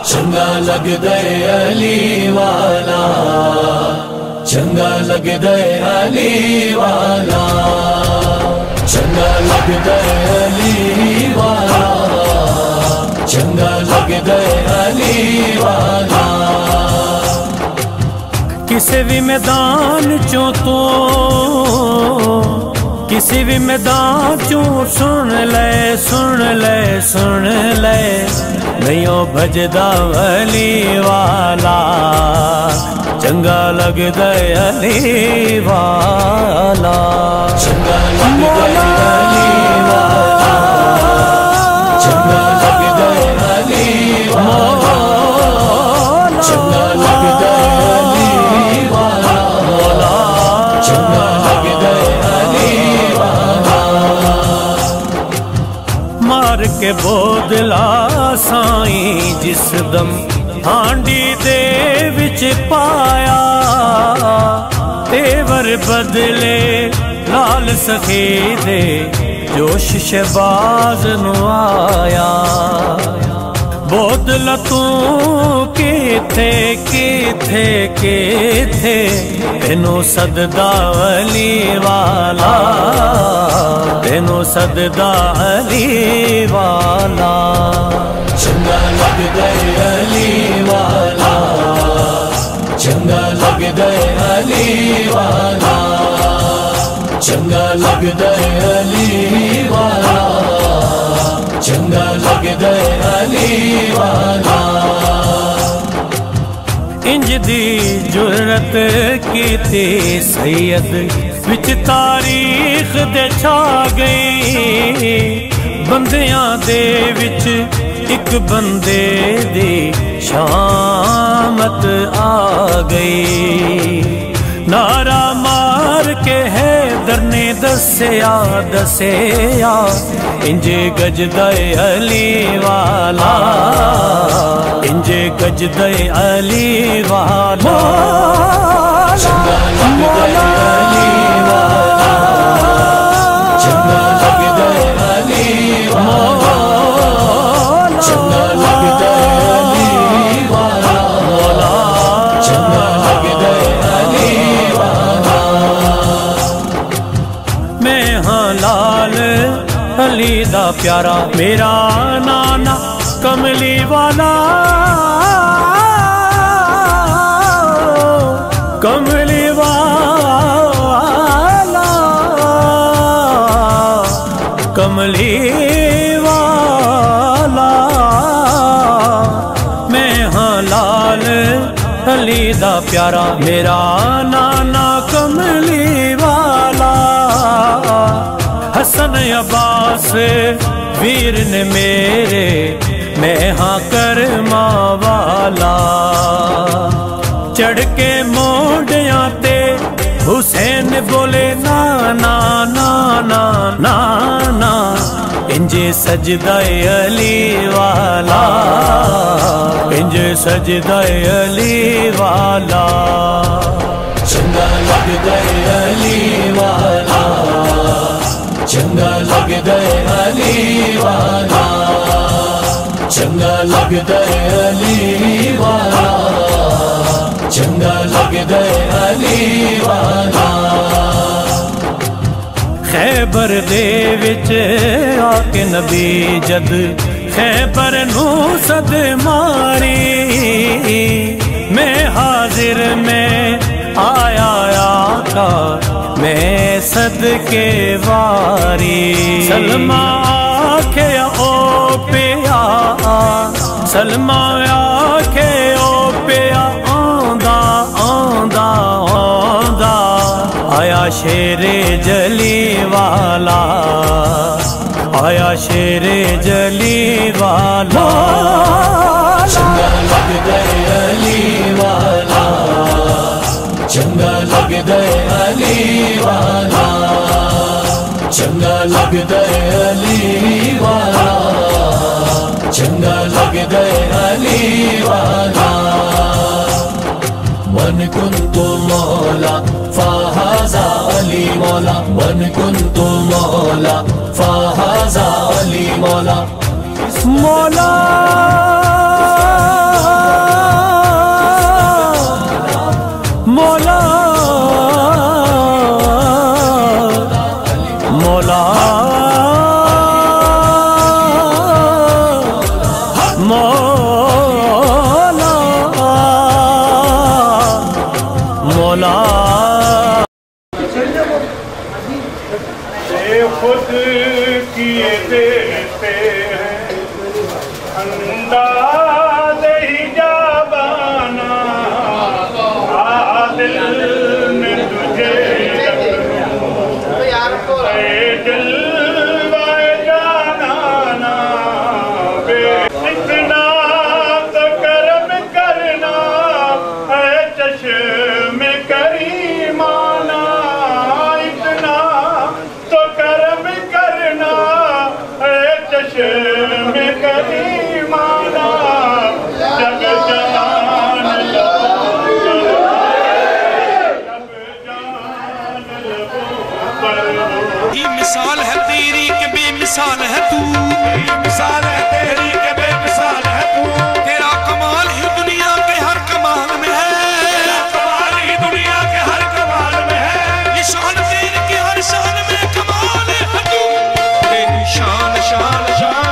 चंगा लगदा है अली वाला, चंगा लगदा है अली वाला, चंगा लगदा है अली वाला, चंगा लगदा है अली वाला। किसी भी मैदान चो तो किसी भी मैदान चो सुन ले सुन ले सुन ले, नहीं ओ भजदा अली वाला, चंगा लगदा अली वाला, चंगा लगदा अली वाला, चंगा लगदा अली वाला, चंगा लगदा अली वाला, चंगा लगदा अली वाला। मार के बोदला साईं जिस दम हांडी दे विच पाया, तेवर बदले लाल सखी दे जोश शहबाज नु आया। बोदला तू किथे किथे किथे, तेनू सददा अली वाला, तेनू सददा अली वाला। चंगा लगदा अली वाला, चंगा लगदा अली वाला, चंगा लगदा अली वाला, चंगा लगदा अली वाला। इंज दी जुरत की थी सैयद विच तारीख दे छा गई, बंदियां दे विच एक बंदे दी शामत आ गई। नारा मार के है दरने दसया दसया, इंजे गजदा अली वाला, इंजे गजदा अली वाला, चंगा लगदा अली वाला, चंगा लगदा अली वाला, चंगा लगदा अली वाला, चंगा लगदा अली वाला। मैं हाँ लाल अली दा प्यारा, मेरा नाना कमली वाला, कमली वाला, कमली वाला। मैं हाँ लाल अली दा प्यारा, मेरा नाना कमली वाला। हसन अब्बास वीर ने मेरे, मैं हाँ करमा वाला। चढ़ के मोढ़ियां ते हुसैन बोले ना ना ना ना ना ना, इंजे सजदा अली वाला, इंजे सजदा अली वाला। चंगा लगदा अली वाला, चंगा लगदा अली वाला, चंगा लगदा अली वाला, चंगा लगदा अली वाला। खैबर दे विच आके नबी जद खैबर नू सद मारी, मैं हाजिर में आया आका, मैं सदके वारी। सलमा आखे ओ पिया, सलमा आखे ओ पिया, आंदा आंदा आंदा, आया शेरे जली वाला, आया शेरे जली वाला। चंगा लगदा अली वाला, चंगा लगदा अली वाला, चंगा लगदा अली वाला, चंगा लगदा अली वाला। मन कुंतु मौला फ़हाज़ा अली मौला, मन कुंतु मौला फ़हाज़ा अली मौला, मौला मौला खुद किए देते हैं अंदाज़ ही जाबाना दिल में तुझे दिलवाए जाना इतना तो करम करना है चश्मे करीमाना इतना तो करम करना है चश्मे करीमाना जग जान लो मिसाल है तेरी के बेमिसाल है तू, मिसाल है तेरी के बेमिसाल है तू। तेरा कमाल ही दुनिया के हर कमाल में है, तेरा कमाल ही दुनिया के हर कमाल में है। ये शान तेरी के हर शान में कमाल है तू। तेरी शान शान शान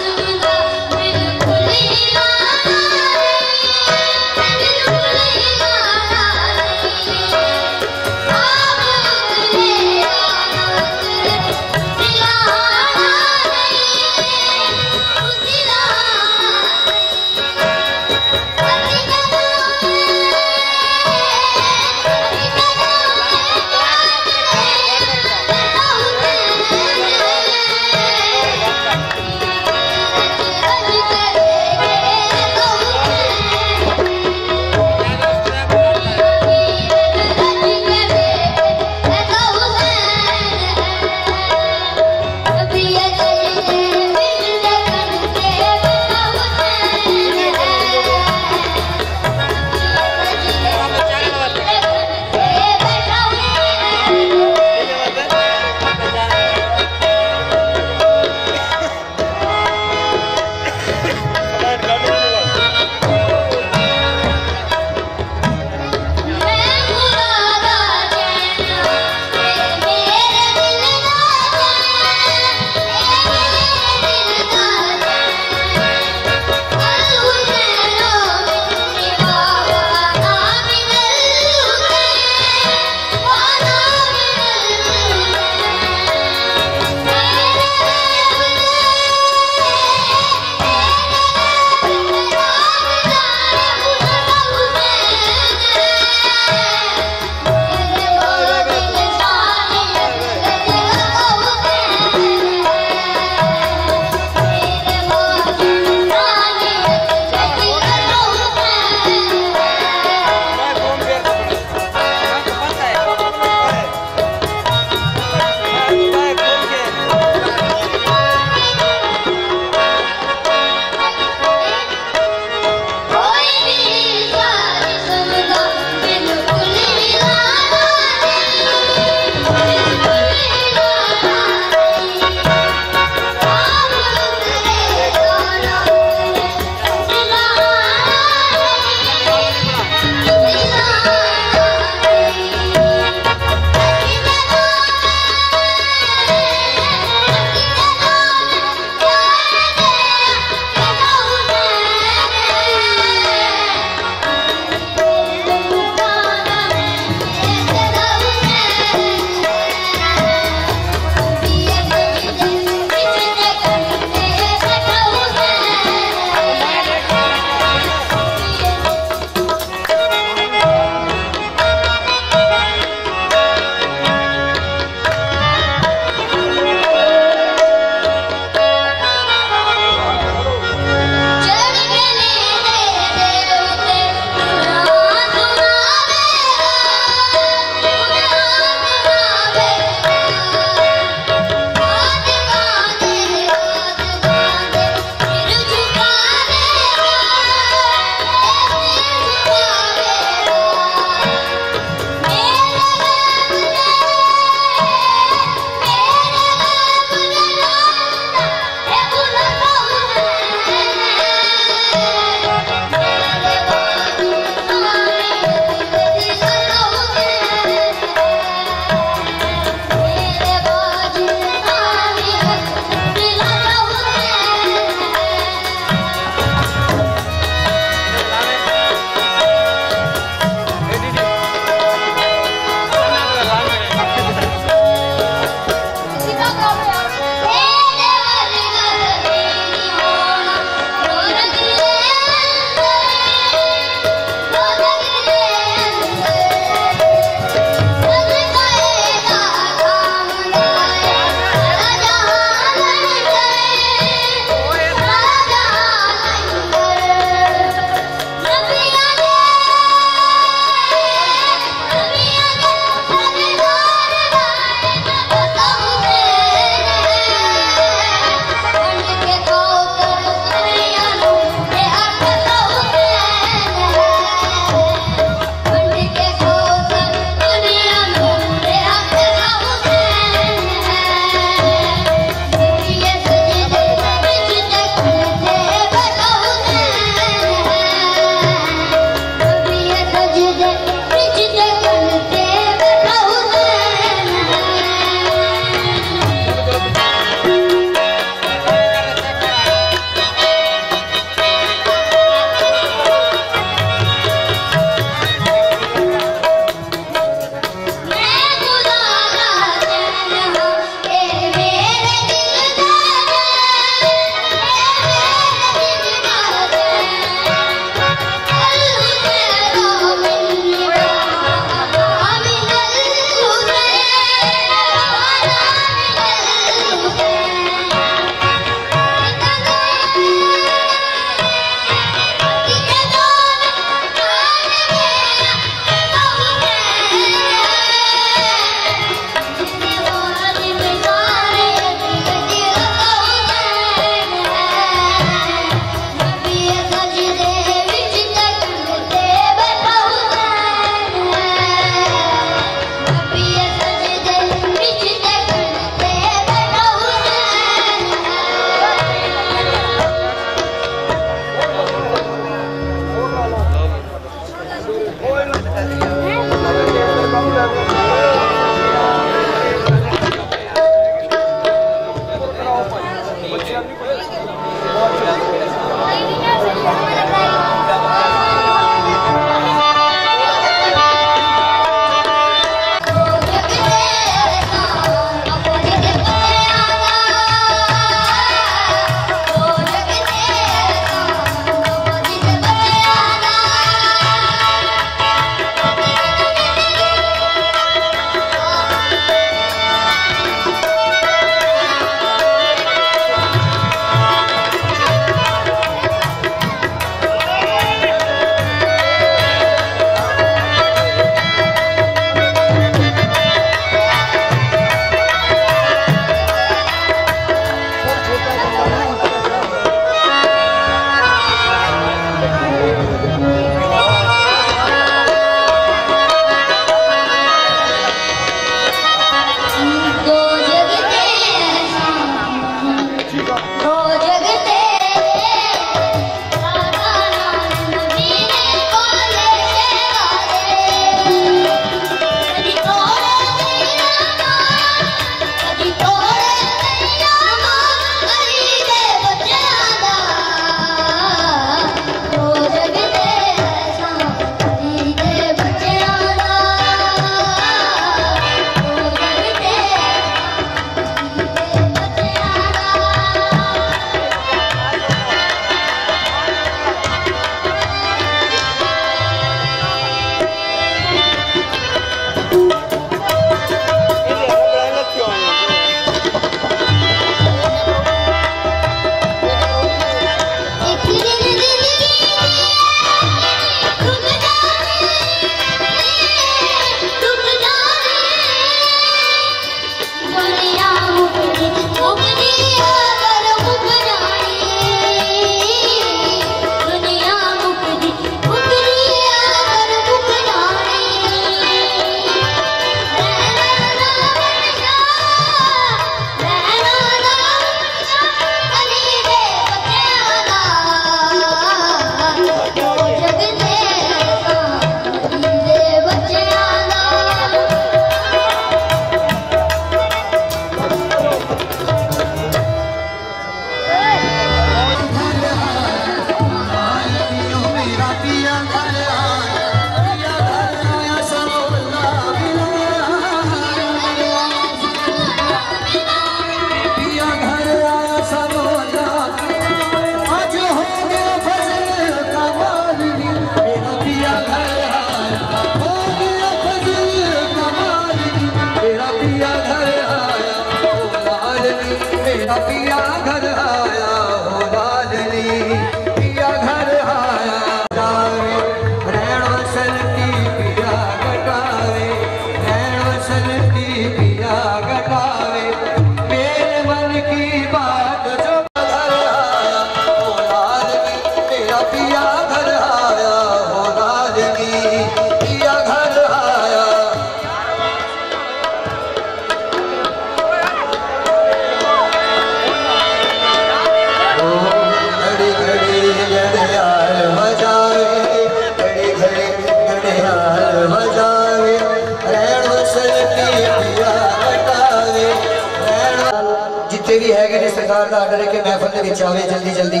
जिते भी है सरकार का आर्डर है कि महफल के आवे जल्दी जल्दी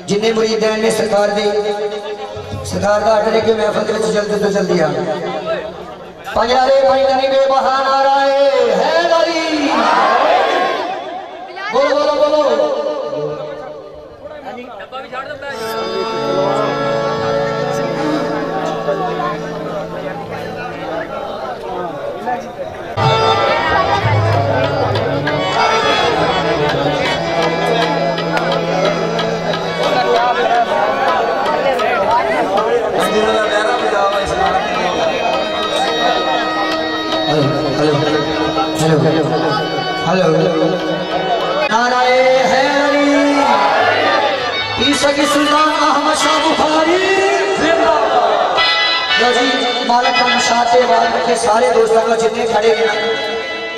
जिन्हें मुरीदैन ने सरकार का आर्डर है कि महफल के जल्दी तो जल्दी आ पंजारे पंजारी बेबहा नाराए है नारी बोलो बोलो बोलो हेलो नाराए हैदरी ईसा की सुल्तान अहमद शाह बुखारी जिंदाबाद। लो जी मालिक का नशाते वाल के सारे दोस्तों को जितने खड़े हैं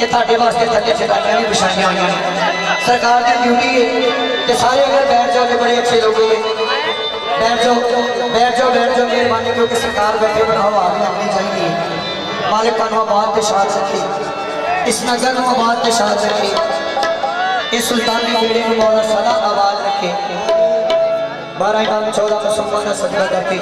ये थाटे वास्ते थके चटाइयां भी बिछाइयां हुई हैं। सरकार की ड्यूटी है कि सारे अगर बैठ जाओ तो बड़े अच्छे लोग बैठ जाओ मेहरबानी क्योंकि सरकार बैठे बनाओ आगे आनी चाहिए। मालिक का आबाद के साथ रखे इस नगर आबाद के साथ रखे इस सुल्तानी बेड़े को मौला सदा आबाद रखे। 12 इमाम 14 मुसलमान का सजदा करके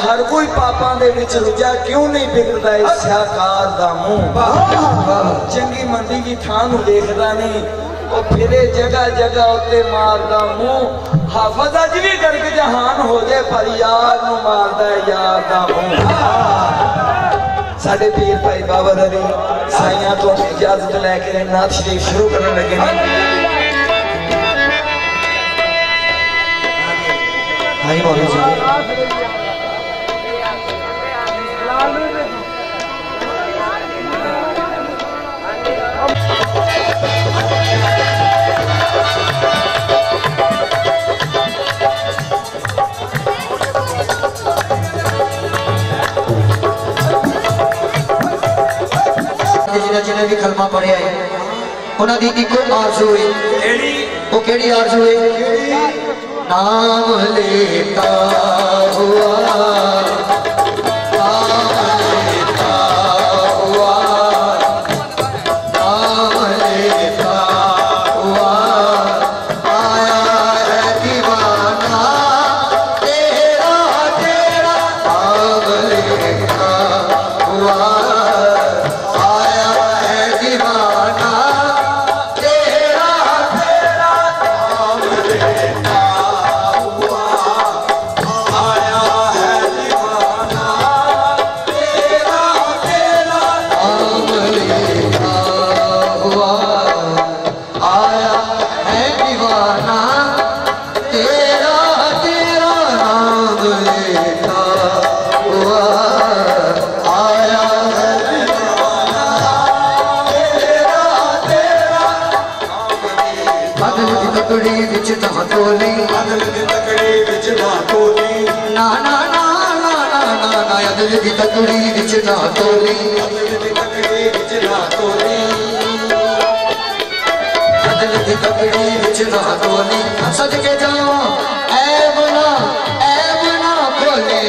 हर कोई पापां दे विच रुझा क्यों नहीं बिगड़दा इस शाहकार दा मुंह। चंगी मंडी की थां नूं देखदा नहीं ओ फिरे जगह जगह उत्ते मारदा मुंह। हाफज अज भी गर्ग जहान हो जाए पर यार नूं मारदा यार दा मुंह। साडे पीर भाई बाबर अली साइयां तो इजाजत लैके नात शरीफ शुरू करने लगे हैं। भाई मौलवी जी जिन्हें भी कलमा पढ़िया है उन्होंने इको आरज़ू है। वो केड़ी आरज़ू है? नाम लेता हुआ तकड़ी विच ना तोली सदके जावा ऐब ना खोले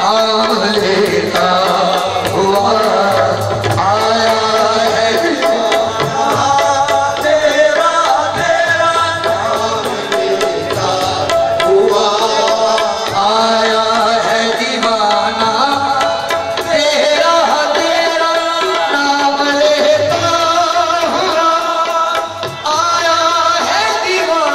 नाम लेता हुआ आया है दीवाना तेरा तेरा नाम लेता हुआ आया है दीवाना तेरा तेरा नाम लेता हुआ आया है दीवाना।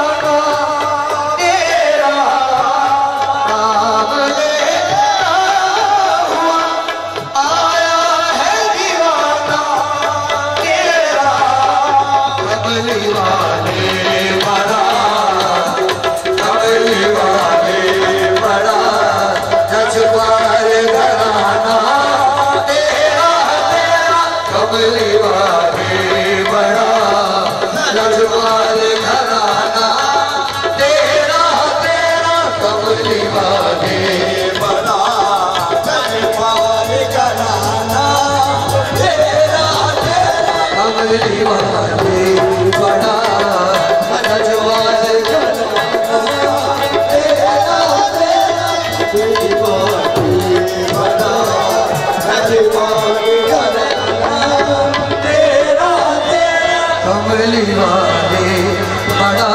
लजपाल घराना तेरा तेरा कमली वाले बड़ा लजपाल घराना तेरा तेरा कमली वाले बड़ा लजपाल घराना तेरा तेरा कमली वाले बड़ा लजपाल कमली वाले बड़ा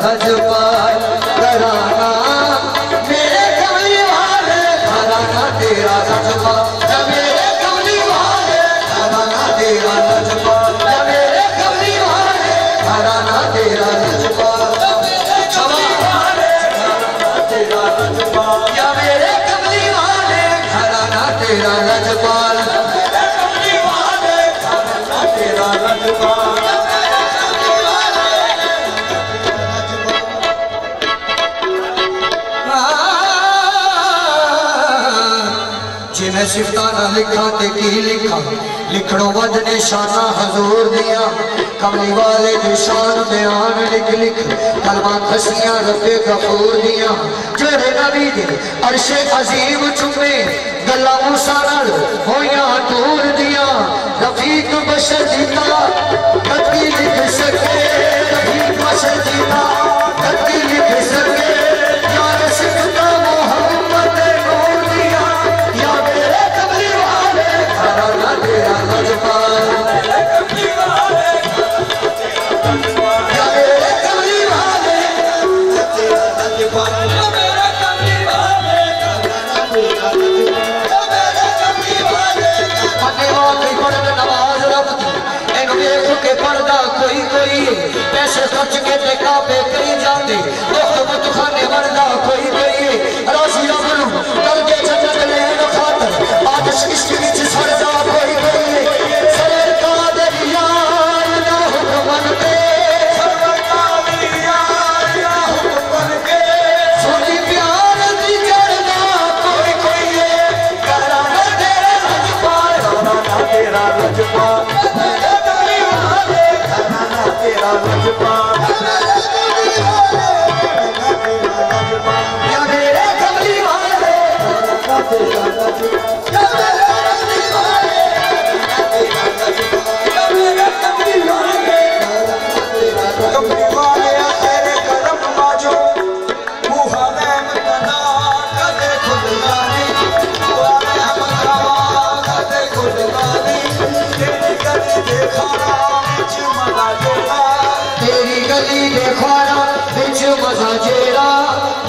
लजपाल घराना मेरे कमली वाले घराना तेरा लजपाल मेरे कमली वाले घराना तेरा लजपाल मेरे कमली वाले घराना तेरा लजपाल मेरे कमली वाले घराना तेरा लजपाल या मेरे कमली वाले घराना तेरा लजपाल मेरे कमली वाले घराना तेरा लजपाल जे मैं सिफताना लिखा ते की लिखा लिखणों वध निशाना हजूर दिया कमली वाले दी शान बयान लिख लिख कलमा खसियां रब्बे गफूर दिया जेड़े नबी दे अर्शे अजीम चुमे गल्ला मूसा नाल होइयां दूर दिया रफीक बशर जीता कदी लिख सके रफीक बशर जीता कदी लिख सके यार सिफता मोहम्मद नूर दिया या मेरे कमली वाले घराना तेरा लजपाल मेरे कमली वाले या मेरे कमली वाले तेरा लजपाल मेरे कमली वाले घराना तेरा लजपाल मेरे कमली वाले पढ़ने वाली पढ़ने नमाज रब दी एनु देख के पढ़दा कोई कोई पैसे खर्च के ते काबे करी जाते दोस्त खाने वरदा कोई कोई राशि रब नू कल के जन्नत लेन खातर आदश इश्क विच सड़दा कोई कोई सरकार यार दा हुक्म ते सरकार यार दा हुक्म के सोनी प्यार दी चढ़दा कोई कोई घराना तेरा लजपाल घराना तेरा लजपाल मेरे कमली वाले घराना तेरा लजपाल या मेरे कमली वाले घराना तेरा लजपाल या मेरे कमली वाले कमली वाले तेरे करम बाजो मुहर्रम तना कदे खुलदा नहीं वाले हमरावा कदे खुलदा नहीं तेरी गली देखारा विच मजा जेड़ा तेरी गली देखारा विच मजा जेड़ा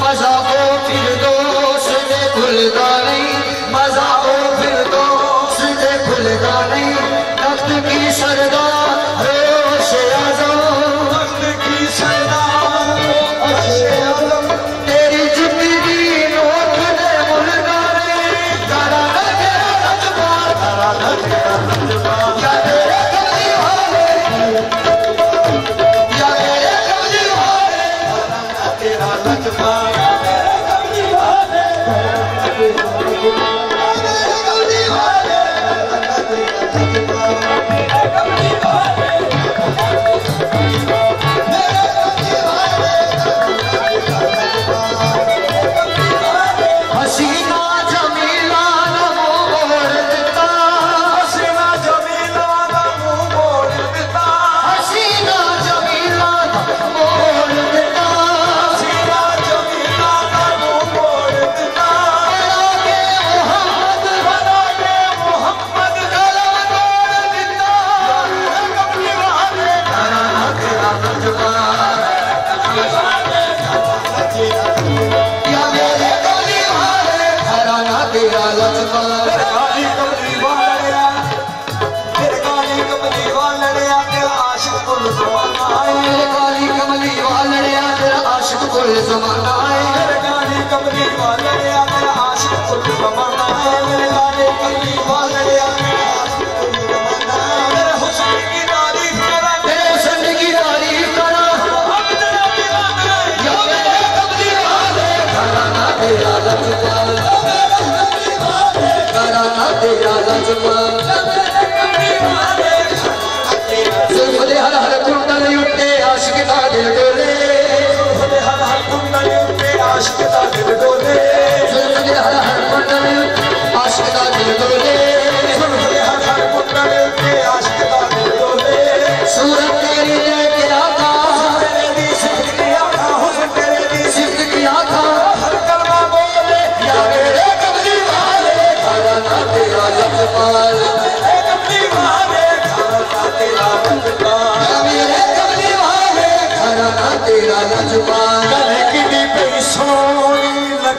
मजा ओ फिर दोस्त दे खुलदा नहीं मजा ओ फिर दोस्त दे खुलदा नहीं तख्त की सरदार रोश आज़म तख्त की सरदार रोश आज़म तेरी जिंदगी नोट दे मुल्का नहीं घराना तेरा लजपाल घराना तेरा लजपाल या मेरे कमली वाले या मेरे कमली वाले घराना तेरा लजपाल मेरे कमली वाले घराना तेरा लजपाल मेरे कमली वाले घराना तेरा लजपाल मेरे कमली वाले मेरे कमली वाले हसीना जमीला दा मुंह मोड़ दिता हसीना जमीला दा मुंह मोड़ दिता हसीना जमीला दा मोड़ दिता हसीना जमीला दा मुंह मोड़ दिता बना के मोहम्मद गला तोड़ दिता कमली वाले घराना तेरा लजपाल या मेरे कमली वाले घराना तेरा लजपाल काली कमली वाले तेरे काली कमली वाले तेरा आशिक कुल ज़माना है मेरे काली कमली वाले तेरा आशिक कुल ज़माना है मेरे काली कमली वाले तेरा आशिक कुल ज़माना है मेरे काली कमली वाले तेरा आशिक कुल ज़माना है मेरे हुस्न की तारीफ करा तेरे हुस्न की तारीफ करा हम तेरा दीवाना या मेरे कमली वाले घराना तेरा लजपाल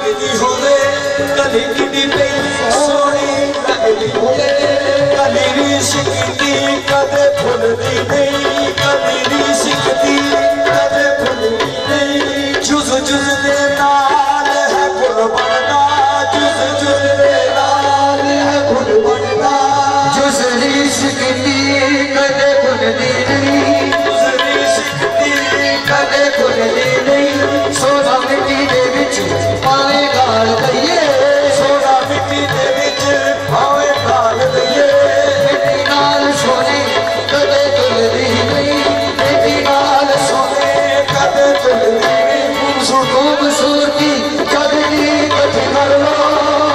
लगदी होवे कली की पे सोनी लगदी होवे कली रीस की कदे भुलदी नहीं कली रीस की कदे भुलदी नहीं जुज जुज दे नाल है गुल बनदा जुज जुज दे नाल है गुल बनदा जुज रीस की कदे भुलदी नहीं जुज रीस की कदे भुलदी नहीं सोना मिट्टी दे विच पावे गाल दईए सोना मिट्टी दे विच पावे गाल दईए मिट्टी नाल सोने कदे तुलदी नहीं मिट्टी नाल सोने कदे तुलदी नहीं खूबसूरती जगदी कठी कर लो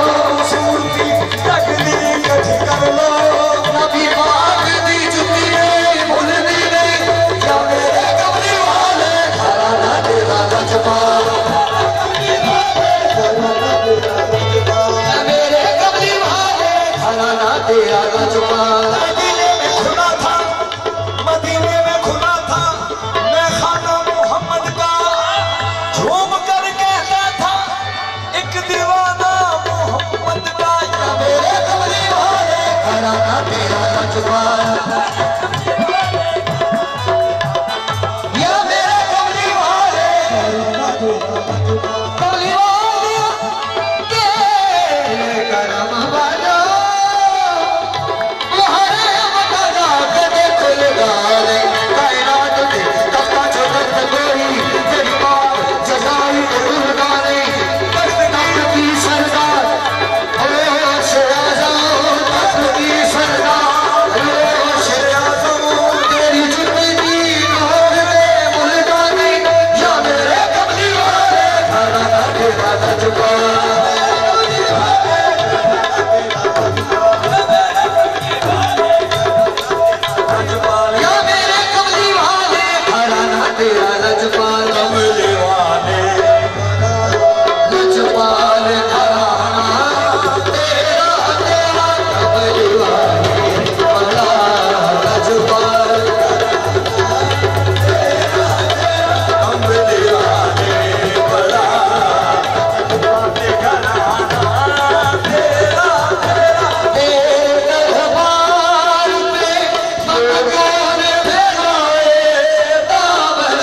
खूबसूरती जगदी कठी कर लो नबी पाक दी जुतिए भुलदी नहीं क्या मेरे कमली वाले घराना तेरा रजबा मेरे कमली वाले घराना तेरा रजबा मदीने में खुला था मदीने में खुला था मैं खाना मोहम्मद का झूम कर कहता था एक दीवाना मोहम्मद का या मेरे कमली वाले घराना तेरा रजबा या मेरे कमली वाले कमली वाले के करम वाला तुम्हारे मकाना कदे खुल गाले कायनात दे कपा जगत कोई जज्बा जजाई जरूर गाले तख्त की सरदार ओ शहजाद तख्त की सरदार ओ शहजाद तेरी जिंदगी नूर में मुल्कानी या मेरे कमली वाले घराना तेरा रजबा या मेरे कमली वाले घराना तेरा रजपाल कमली वाले रजपाल घराना तेरा तेरा कमली वाले बड़ा रजपाल कमली वाले बड़ा घराना तेरा तेरा तेरे दरबार पे मगन भेजाए दामन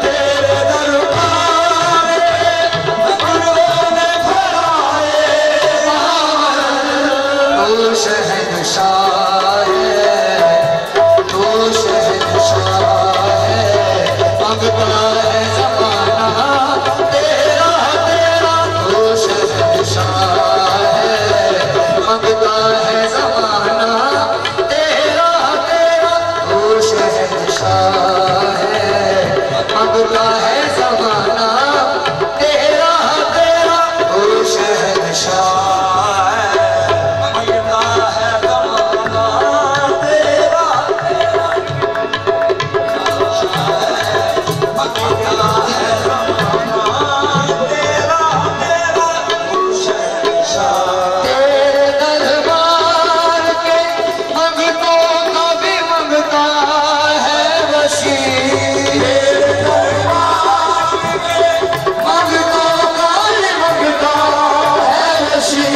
तेरे दरबार पे मगन भेजाए दामन तू शहंशाह है तू शहंशाह है मंगता है ज़माना तेरा तेरा तू शहंशाह है मंगता है ज़माना तेरा तेरा तू शहंशाह है मंगता है ज़माना तेरा तेरा तू शहंशाह है मंगता है ज़माना तेरा तेरा मंगता है ज़माना तेरा तेरा तू शहंशाह तेरे दरबार के मंगतों का भी मंगता है वशी तेरे दरबार के मंगतों का भी मंगता है वशी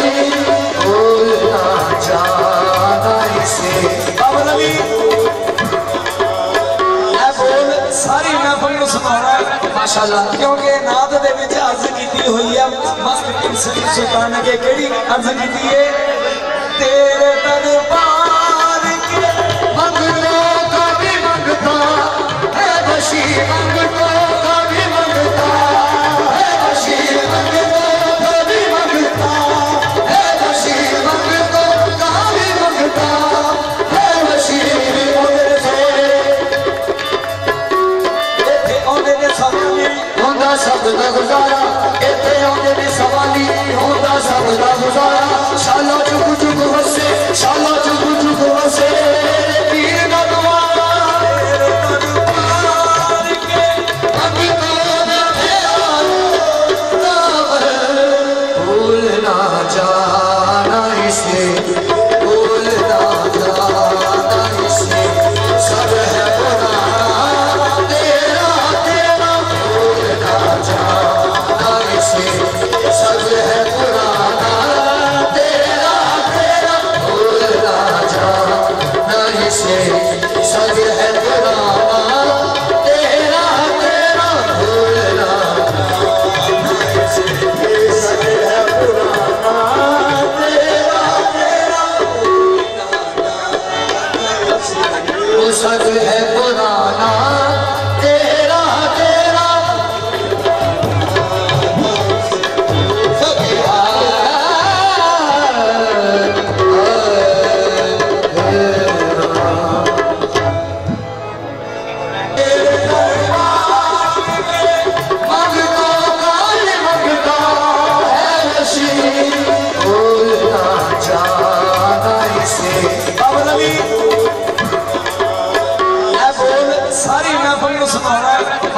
भूलना जाना इसे बाबा नबी मैं बोल सारी महफिल को सुनाना माशाल्लाह क्योंकि नाद दे विच अर्ज कीती हुई है मस्त सुल्तान के केड़ी अर्ज कीती है तेरे दरबार के मंगतों का भी मंगता है वशी मंगतों का भी मंगता है वशी मंगतों का भी मंगता है वशी मंगतों का भी मंगता है वशी मेरे से इत्थे आउंदे ने सवाली होंदा सब दा गुजारा इत्थे आउंदे ने सवाली होंदा सब दा गुजारा शाला चुक चुक वसे शाला चुक चुक वसे पीर दा दुआरा तेरे दरबार के मंगतों ने प्यार भूलना जाना इसे भूलना जाना इसे सब है पुराना तेरा तेरा भूलना जाना इसे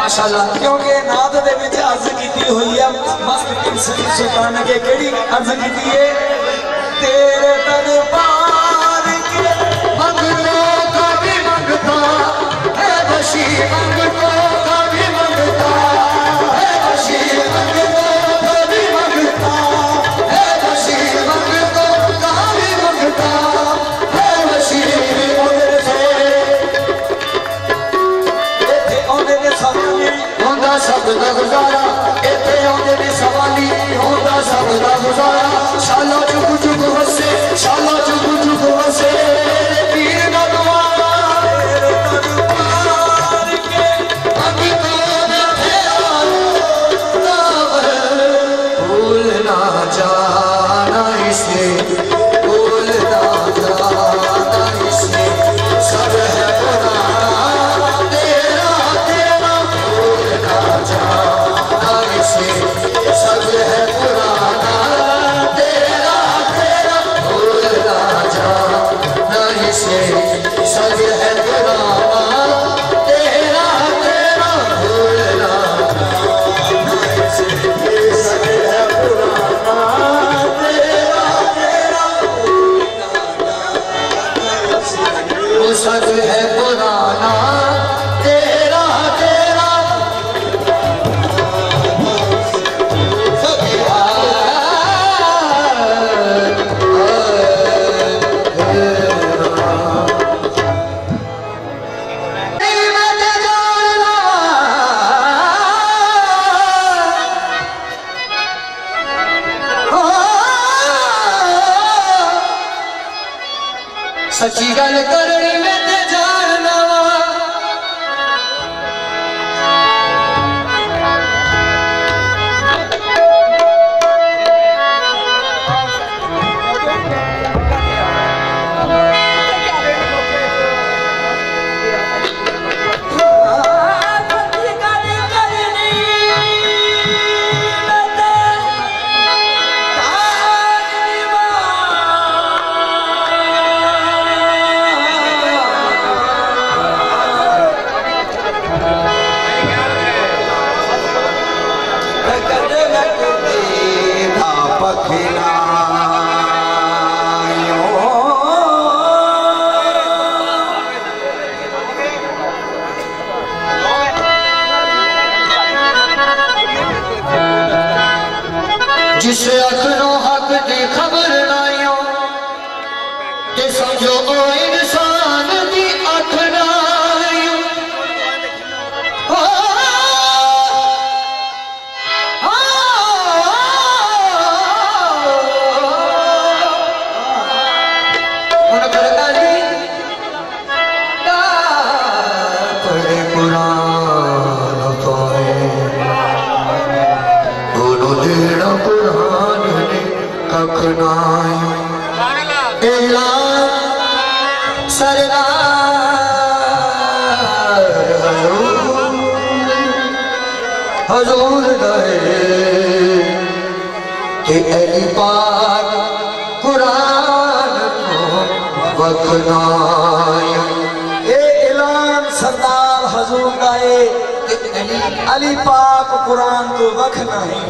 माशाल्लाह। क्योंकि नाद दे विच अर्ज कीती हुई है मस्त सुल्तान के केड़ी अर्ज कीती है तेरे दरबार के मंगतों का भी मंगता है बशी, मंगतों का भी मंगता है बशी, मंगतों का भी मंगता है बशी, मंगतों का भी मंगता है बशी। होंदा सब दा गुजारा इत्थे आउंदे ने सवाली होंदा सब दा गुजारा शाला चुक चुक हसे शाला चुक चुक हसे पीर दा दुआरा तेरे दरबार के मंगतों ने भूलना जाना इसे भूलना जाना इसे सब है पुराना तेरा तेरा भूलना जाना इसे सब है पुराना तेरा तेरा भूलना जाना इसे सब है पुराना तेरा तेरा भूलना जाना इसे सब है पुराना तेरा तेरा वो सब है पुराना तेरा तेरा सच्ची गल करनी में ते जानना जिस अखनों हक की खबर नाइयो ते समझो ओ इंसान दी अख नाइयो पढ़े कुरान दोनों देना कुरान ने कखनाई ऐलान सरदार हजूर गए कि अली पाक कुरान को वखनाई ऐलान सरदार हजूर गाए अली पाक कुरान तो वख नहीं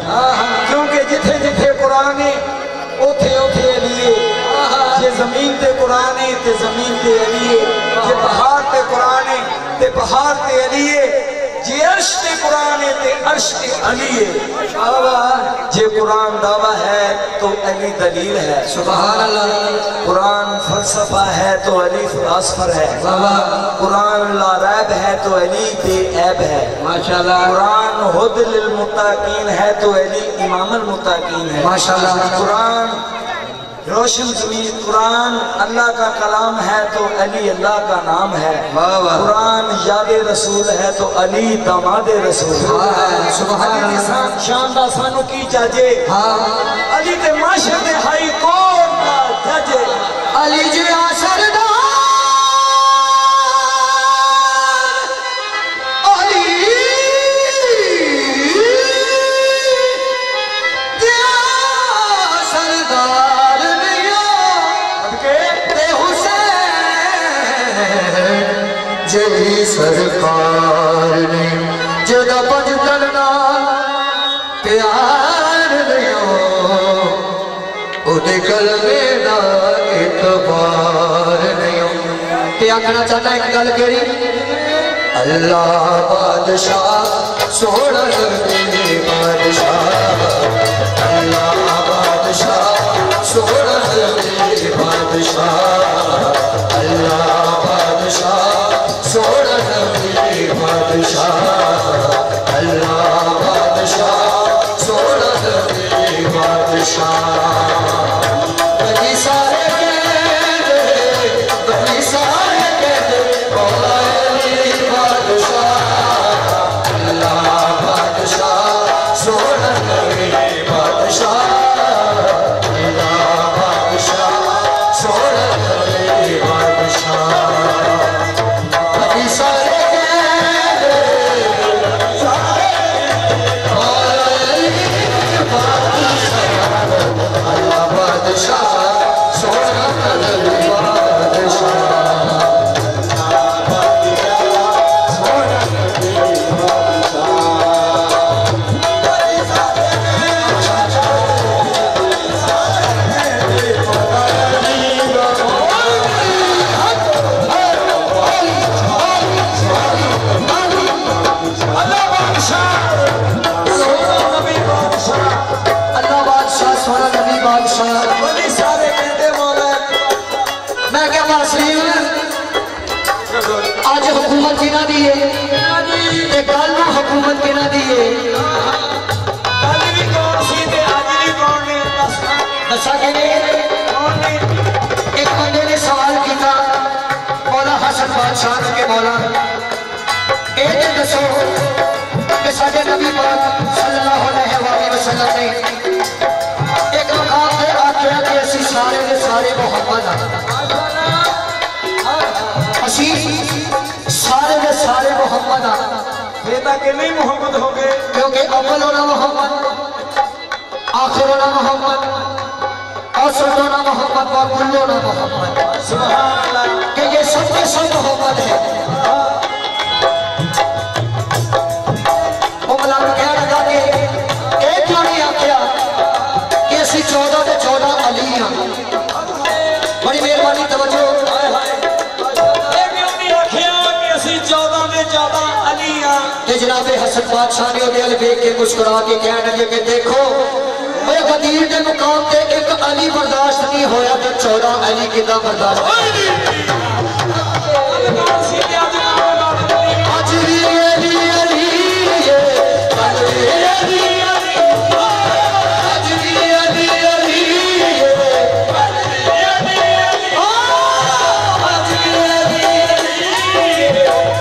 क्योंकि जिथे जिथे कुरान है उथे उथे अली है जे जमीन ते कुरान है ते जमीन ते अली है जे पहाड़ ते कुरान है ते पहाड़ ते अली है जे अर्श ते कुरान है ते अर्श ते अली है जे कुरान दावा है तो अली दलील है सुभान अल्लाह कुरान फलसफा है तो अली फिलासफर है कुरान ला रैब है तो अली बेऐब है माशाल्लाह कुरान हुद लिल मुत्ताकीन है तो अली इमामुल मुत्ताकीन है माशाल्लाह कुरान रोशन ज़मीन कुरान अल्लाह का कलाम है तो अली अल्लाह का नाम है कुरान याद रसूल है तो अली दामाद रसूल शान दा सानू की चाहे अली ते माशर दे हाई कोर्ट दा जज अली जी सरदार जय सरकार ने जदा ओदे कलमे दा इतबार नहीं। ते आखना चाहता एक गल केड़ी, अल्लाह बादशाह सोहना नबी बादशाह, अल्लाह बादशाह सोहना नबी बादशाह, अल्लाह बादशाह सोहना नबी बादशाह, अल्लाह बादशाह सोहना नबी बादशाह। बड़ी सारे कहते, बड़ी सारे कहते मौला अली बादशाह, अल्लाह बादशाह सोहना नबी बादशाह, अल्लाह बादशाह सोहना नबी बादशाह। बड़ी सारे कहते मौला अली बादशाह, अल्लाह बादशाह सोहना नबी बादशाह। अल्लाह बादशाह सोहना नबी बादशाह। बड़ी सारे कहते मौला मैं क्या वासीम आज हुकूमत किना दी है ते कल नूं हुकूमत किना दी है। कल भी कौन सी ते अज भी कौन ने दसा कि एक बंदे ने सवाल किया मौला हसन बादशाह के मौला ये दसो कि साडे नबी पाक सल्लल्लाहु अलैहि वसल्लम ने एक मकाम पे आख्या कि असी सारे के सारे मोहम्मद असी सारे के सारे मोहम्मद ये तक नहीं मोहम्मद हो गए क्योंकि अव्वल होना मोहम्मद, आखिर होना मोहम्मद, औसत होना मोहम्मद और कुल होना मोहम्मद। सुभान अल्लाह। कि ये सब के सब मोहम्मद है। वो मलाम कह लगा कि एक क्यों नहीं आख्या कि असी 14 के 14 अली हाँ। बड़ी मेहरबानी तवज्जो। ये क्यों नहीं आखिया कि असी 14 के 14 अली हां। ते जनाबे हसन बादशाह ने उहदे अल देख के मुस्कुरा के कहने लगे कि देखो ओए गदीर के मुकाम पे एक अली बर्दाश्त नहीं होया तो 14 अली किदा बर्दाश्त कल कौन सी ते अज कौन बात नहीं। आज भी अली अली ये कल भी अली अली, आज भी अली अली ये कल भी अली अली, आज भी अली अली ये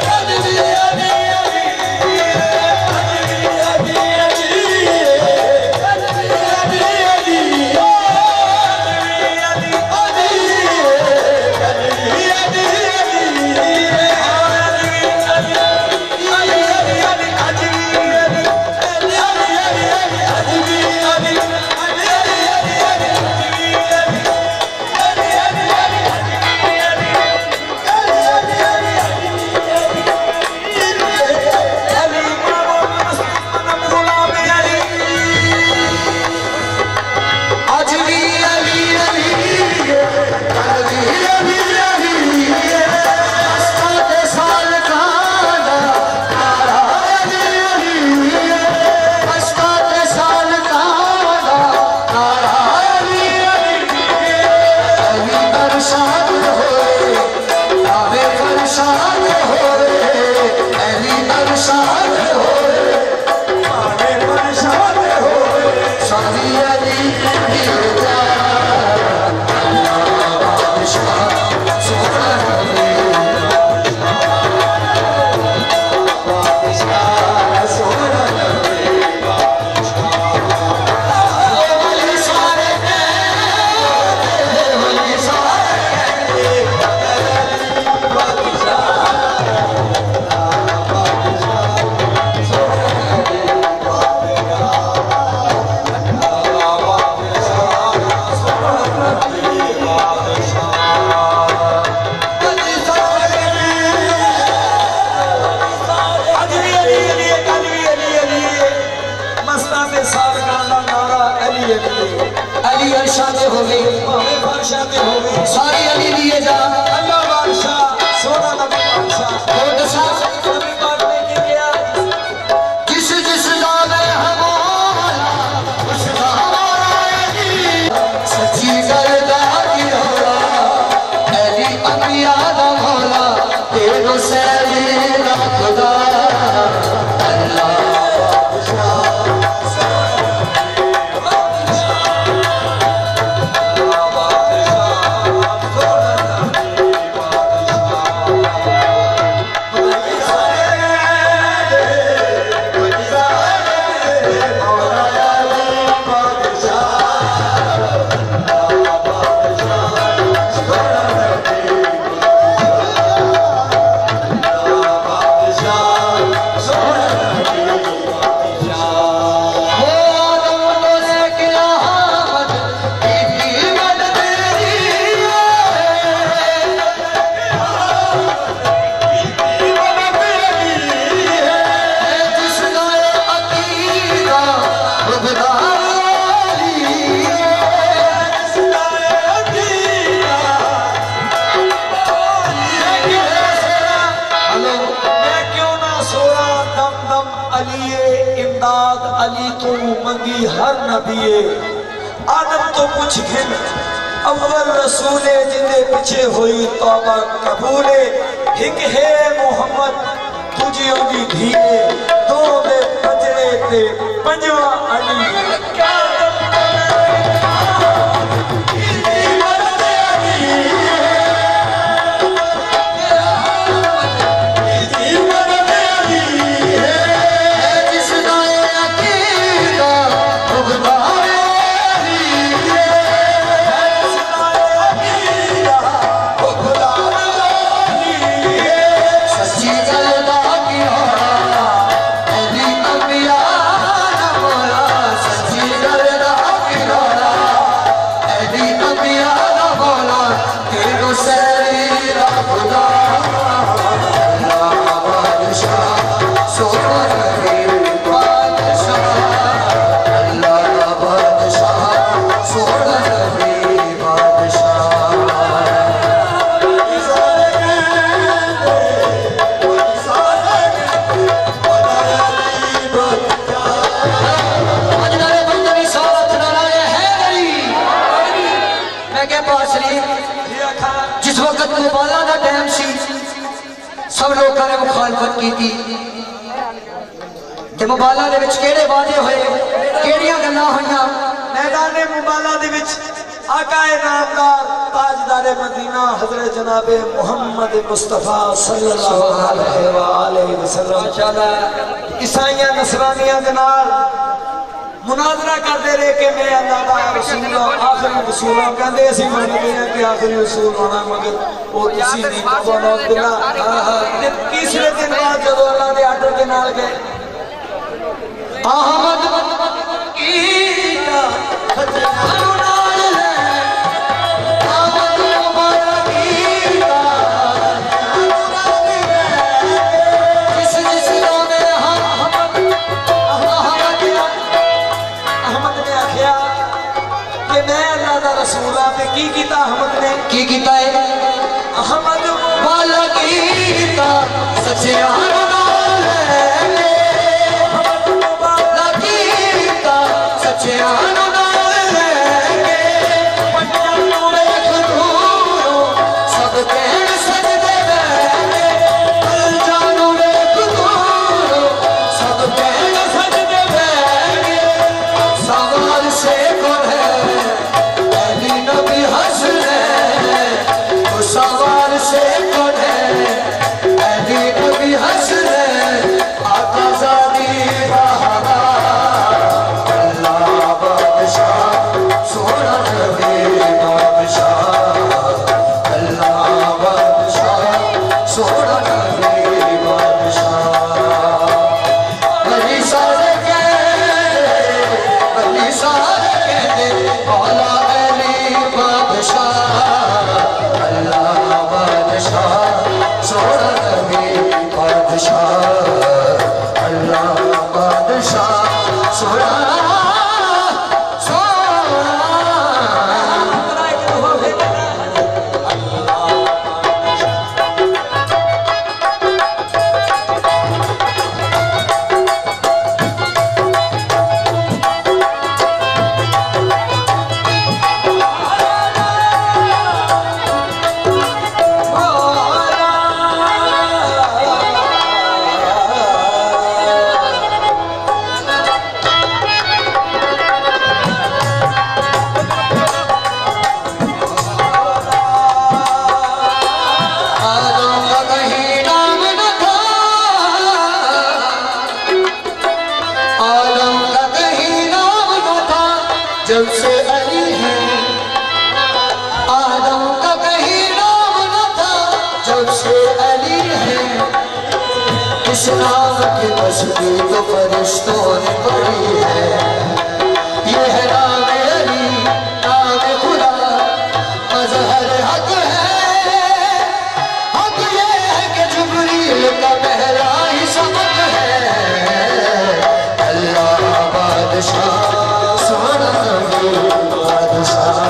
कल भी अली अली, आज भी अली अली ये कल भी अली अली, आज भी अली अली, आज भी होवे बादशाह ते होवे सारी अली दिए जा अल्लाह बादशाह सोना नबी बादशाह और दसा नबी पाक ने की किया जिस जिस दा मैं हवाला उस दा हमारा अली सच्ची करदा की होला अली अंबिया दा मौला तेरो सैली रखदा अल्लाह हर नबी आदम तो पूछ घिन अव्वल रसूले जिंदे पीछे हुई तौबा कबूले हिक है मोहम्मद तुझी ओदी धीए दो दे पंजरे ते पंजवा अली जिस वक्त मुबाला का टाइम सी सब लोगों ने मुखालफत की थी ते मुबाला दे विच केड़े वादे होए केड़ियां गल्लां होईयां मैदान मुबाला दे विच आकाए नामदार ताजदारे मदीना हजरत जनाबे मोहम्मद मुस्तफा सल्लल्लाहु अलैहि वसल्लम माशाअल्लाह ईसाइयां नसरानियां दे नाल मुनाजरा करते रहे कि मैं अल्लाह दा रसूल आखिरी रसूल कहते असीं मनते हैं कि आखिरी रसूल होना मगर वो तुसीं नहीं मौला ते तीसरे दिन बाद जब अल्लाह दे आर्डर के नाल गए अहमद कीता खजाना नाल ले अहमद मुबारक कीता जिस जिस नाम अहमद ने आख्या कि मैं अल्लाह दा रसूल हां ते की कीता अहमद ने की कीता है अहमद मुबारक कीता सच्चे अल्लाह नाम की मस्ती तो फरिश्तों ने पढ़ी है। ये है नाम अली, नाम खुदा, मज़हर हक है। हक ये है कि जिब्रील का पहला ही सबक है। अल्लाह बादशाह सोना नबी बादशाह,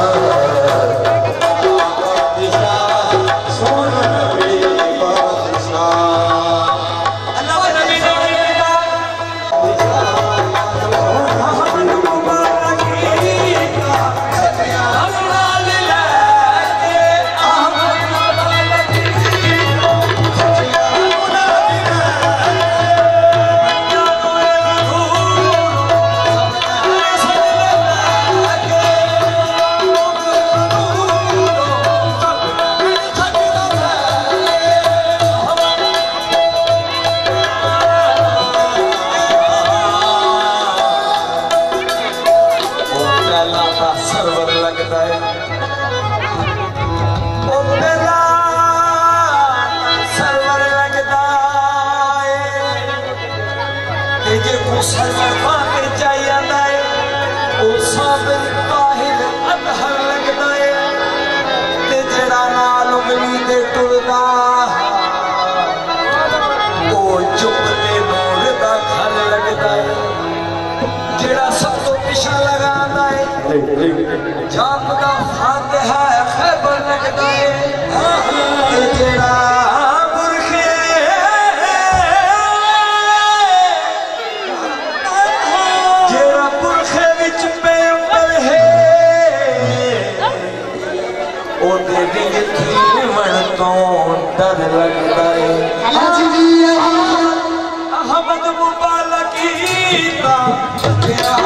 सरवर लगता है ओ मेरा सरवर लगता है जे को सरवर पाके चाहिए आंदा है ओ साबिर ताहिर अतहर लगता है ते जेड़ा नाल उंगली ते टुरदा ओ चुप ते नूर दा घर लगता है। जेड़ा सब तो पिछा लगांदा है जामदा फातिहा खैबर लगदा है। जेड़ा बुरखे जेड़ा बुरखे विच पैगंबर है ओदे दिल थीवण तो डर लगदा है। अहमद मुबारक कीता तेरा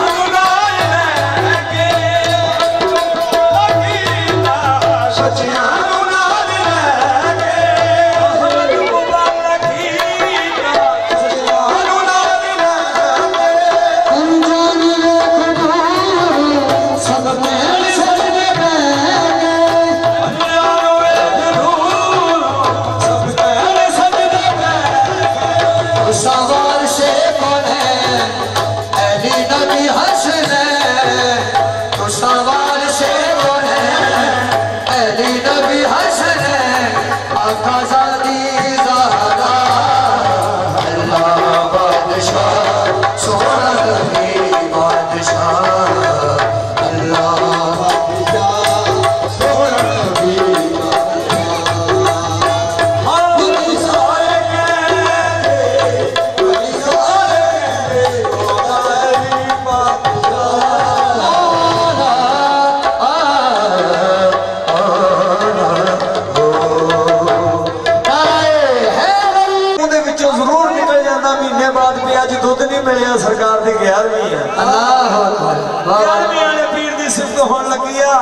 सरकार दी 11वीं है। अल्लाह अकबर 11वीं वाले पीर दी सिफत होने लगी है।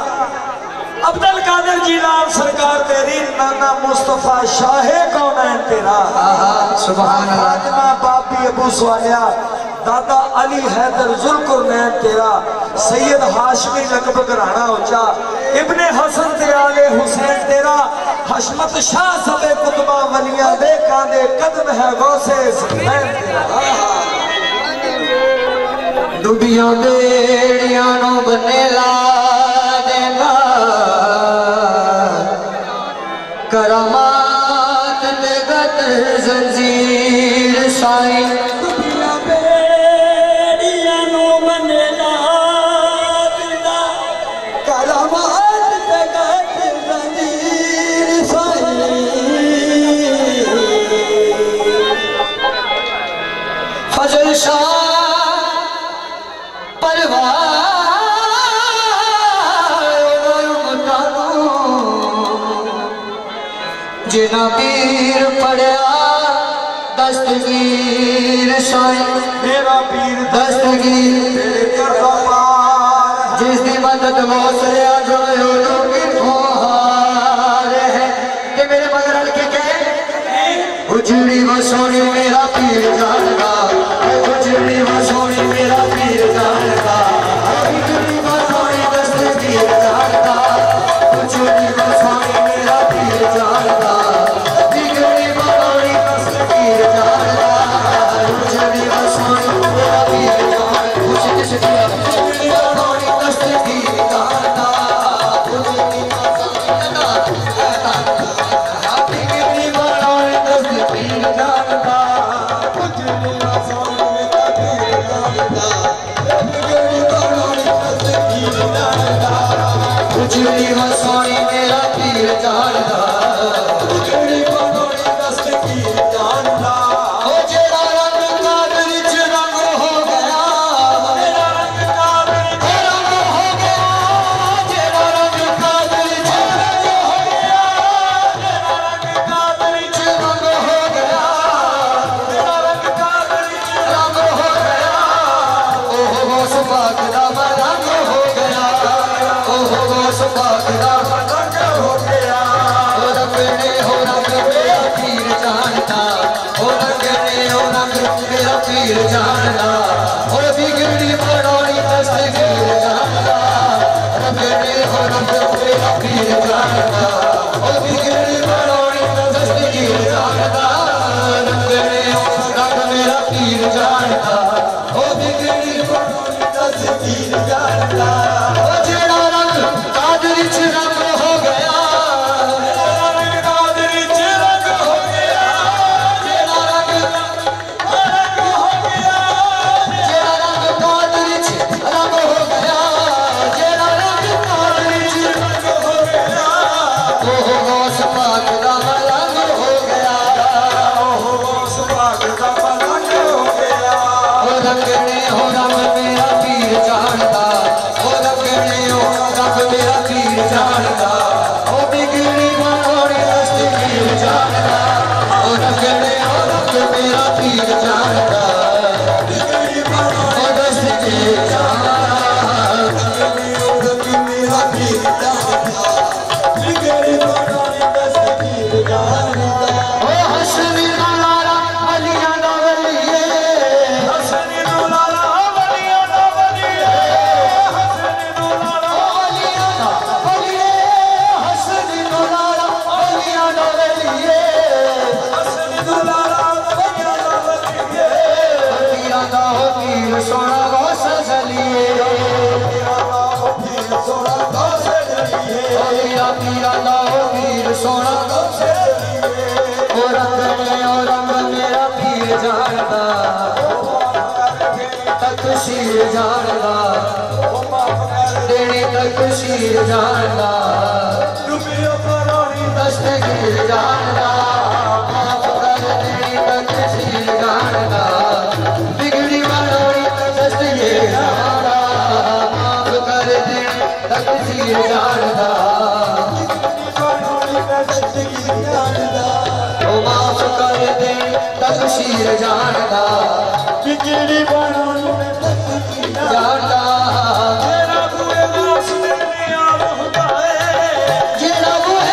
अब्दुल कादिर जीलान सरकार तेरी, नाना मुस्तफा शाहे कौनैन तेरा, सुभान अल्लाह, फातिमा बापी अबू स्वालिया, दादा अली हैदर जुल्कुरनैन तेरा, सैयद हाशमी लकब घराना उच्चा, इब्ने हसन ते आले हुसैन तेरा, हशमत शाह सबे कुतबा वलिया दे कांदे कदम है गौसे सुनैन तेरा। डुबिया बेड़िया नो बने ला देगा करामात बेगत जंजीर साई। डुबिया बेड़िया नो बने ला देगा करामात बेगत जंजीर साई। फजल शाह जिना पीर पढ़िया दस्तगीर साईं, मेरा पीर दस्तगीर जिस दी मदद मौसलिया जो हार है कि मेरे मगर हल्के के उजड़ी वो सोनी मेरा पीर जानगा, उजड़ी वो सोनी मेरा पीर जानगा, उजड़ी वो सोनी दस्तगीर जानगा, उजड़ी वो सोनी मेरा पीर जानगा, बिगड़ी वो सोनी दस्तगीर जानगा। बनानी मेरा पीर जानदा बिगड़ी बनानी दस्तगीर जानदा ओ जेड़ा रंग कादर च रंग हो गया मेरा रंग कादर च रंग हो गया जेड़ा रंग कादर च रंग हो गया मेरा रंग कादर च रंग हो गया मेरा रंग कादर च रंग हो गया ओह गौस पाक दा रंग हो गया ओह गौस पाक दा रंग हो गया ओ रंगने हो रंग मेरा पीर जानदा ओ रंगने हो रंग मेरा पीर जानदा ओ बिगड़ी बनानी दस्तगीर जानदा रंगने हो रंग मेरा पीर जानदा ओ बिगड़ी बनानी दस्तगीर जानदा रंगने हो रंग मेरा पीर जानदा ओ बिगड़ी बनानी दस्तगीर जानदा ओ जेड़ा रंग कादर च रंग हो गया जेड़ा रंग कादर च रंग हो गया जेड़ा रंग हो गया जेड़ा रंग कादर च रंग हो गया जेड़ा रंग कादर च रंग हो गया ओह गौस पाक दा रंग हो गया ओह गौस पाक दा रंग हो गया ओ रंगने हो रंग मेरा पीर जानदा ओ रंगने हो रंग मेरा पीर जानदा ओ बिगड़ी बनानी दस्तगीर जानदा ओ रंगने हो रंग मेरा पीर जानदा बिगड़ी बनानी दस्तगीर जानदा रंगने हो रंग मेरा पीर जानदा बिगड़ी बनानी दस्तगीर जानदा ओ हसनी लाला अलियां दा वलिए हसनी लाला अलियां दा वलिए हसनी लाला अलियां दा वलिए हसनी लाला अलियां दा वलिए हसनी लाला अलियां दा वलिए अलियां दा हो पीर सोना गौस जलिए अलियां दा हो पीर सोना गौस जलिए अलियां पीरा दा हो पीर सोना गौस जलिए ओ रंग मेरा पीर जानदा तकसीर जानदा देने तकसीर जानदा दस्तगीर जानदा माफ कर देने तकसीर जानदा बिगड़ी बनानी दस्तगीर जानदा माफ कर देने तकसीर जानदा ओ माफ कर दे तकसीर जानदा बिगड़ी बनानी दस्तगीर जानदा जेड़ा बुए वास में नियाज़ होता है जेड़ा बुए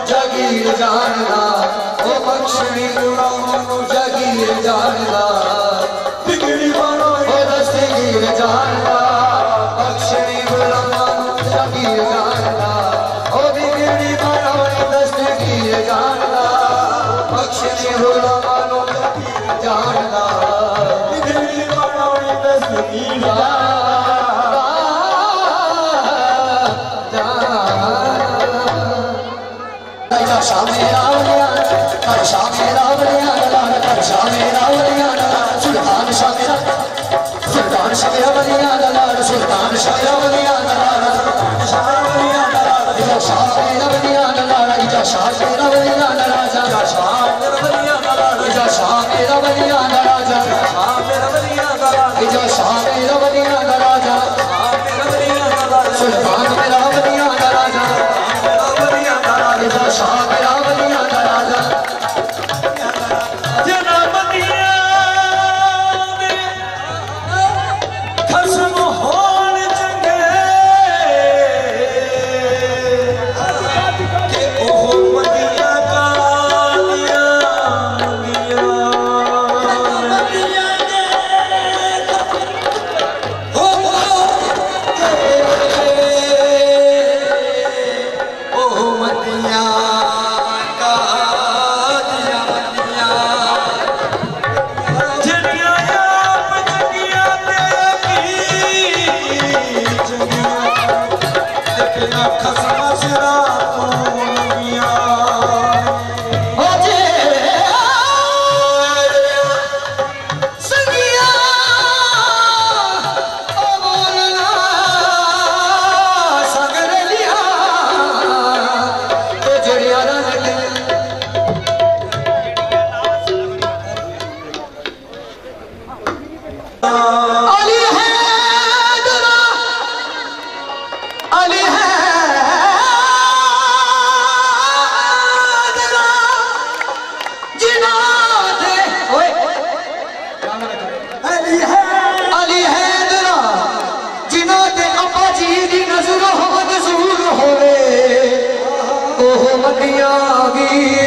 जगीर जानदा ओ बख्शनी गुलामों जगीर जानदा बिगड़ी बनानी ओ दस्तगीर जानदा बख्शनी गुलामों जगीर जानदा ओ बिगड़ी बनानी दस्तगीर जानदा बख्शनी गुलामों जगीर जानदा बिगड़ी बनानी दस्तगीर शामे रावलिया शामे रावलिया शामे रावलिया सुल्तान शामे सुल्तान शामे रावलिया सुल्तान शामे रावलिया शामे रावलिया शामे रावलिया शामे रावलिया राजा शामे रावलिया राजा शामे रावलिया राजा शामे रावलिया राजा शामे रावलिया राजा सुल्तान रावलिया राजा शामे रावलिया राजा जनाबतिया खसम होन चंगे के ओह मदिया कालिया नजरा तो लगिया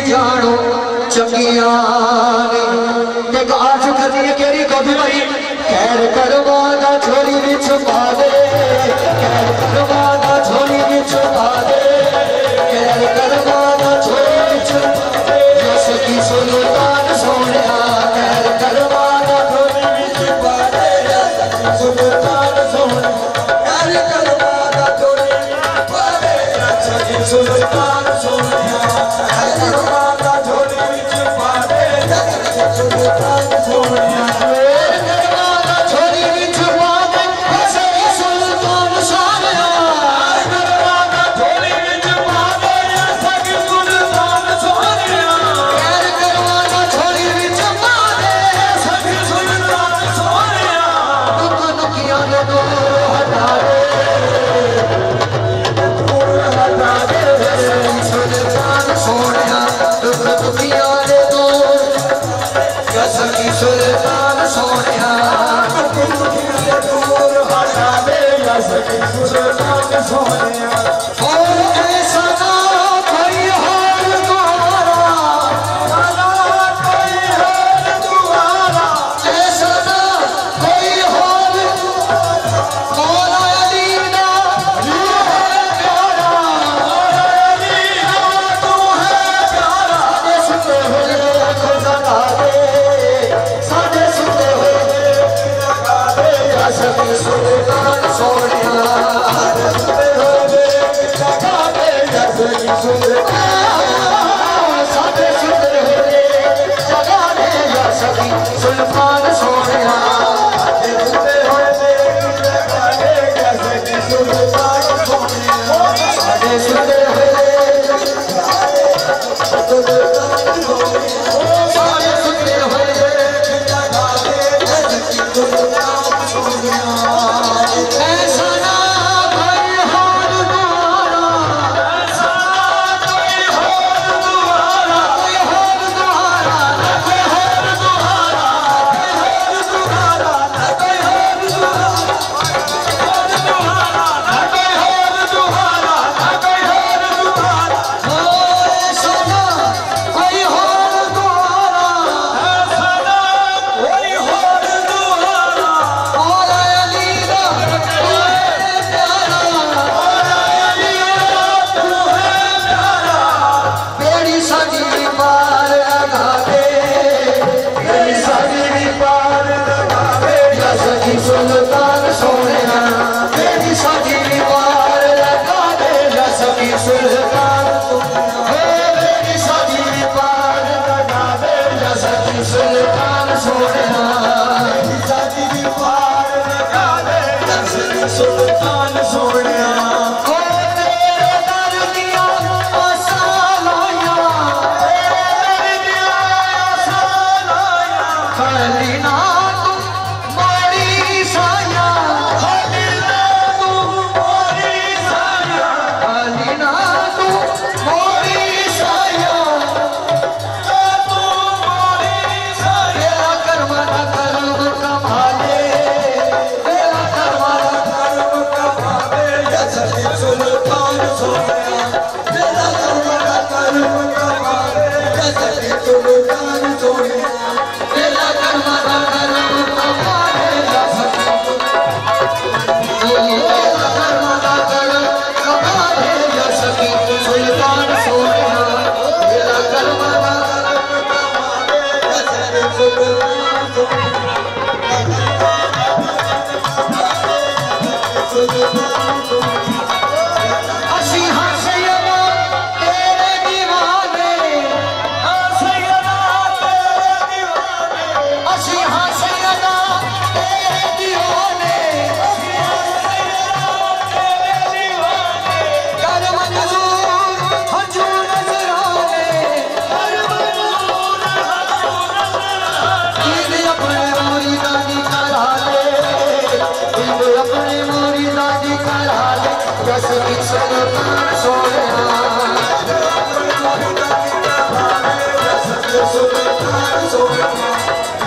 जानो चंगिया आज खती केरी कभी भाई खैर करवाना छोरी भी छुपा दे खैर करवाना छोरी भी छुपा दे खैर करवाना छोरी भी छुपा दे जैसे की सुल्तान सोने खैर करवाना छोरी भी छुपा दे जैसे की सुल्तान सोने खैर करवाना छोरी भी छुपा दे जैसे की सुल्तान सोने हसी हसी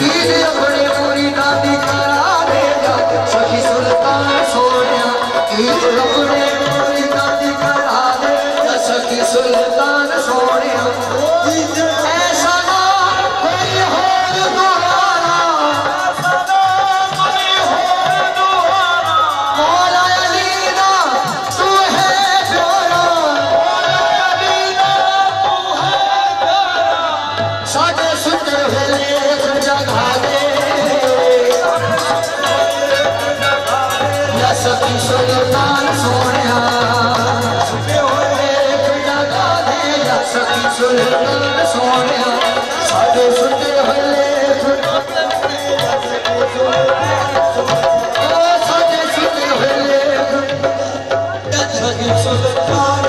ईद अपने पूरी दादी करा देगा सखी सुल्तान सोनिया ईद अपने पूरी दादी करा देगा सखी सुल्तान सोनिया ऐसा ना कोई हो दोबारा मौला अली दा तू है प्यारा साडे सुंदर वेले जगा दे या सखी सुल्तान सोनिया जगा दे या सखी सुल्तान सोनिया साडे सुंदर वेले साडे सुंदर वेले या सखी सुल्तान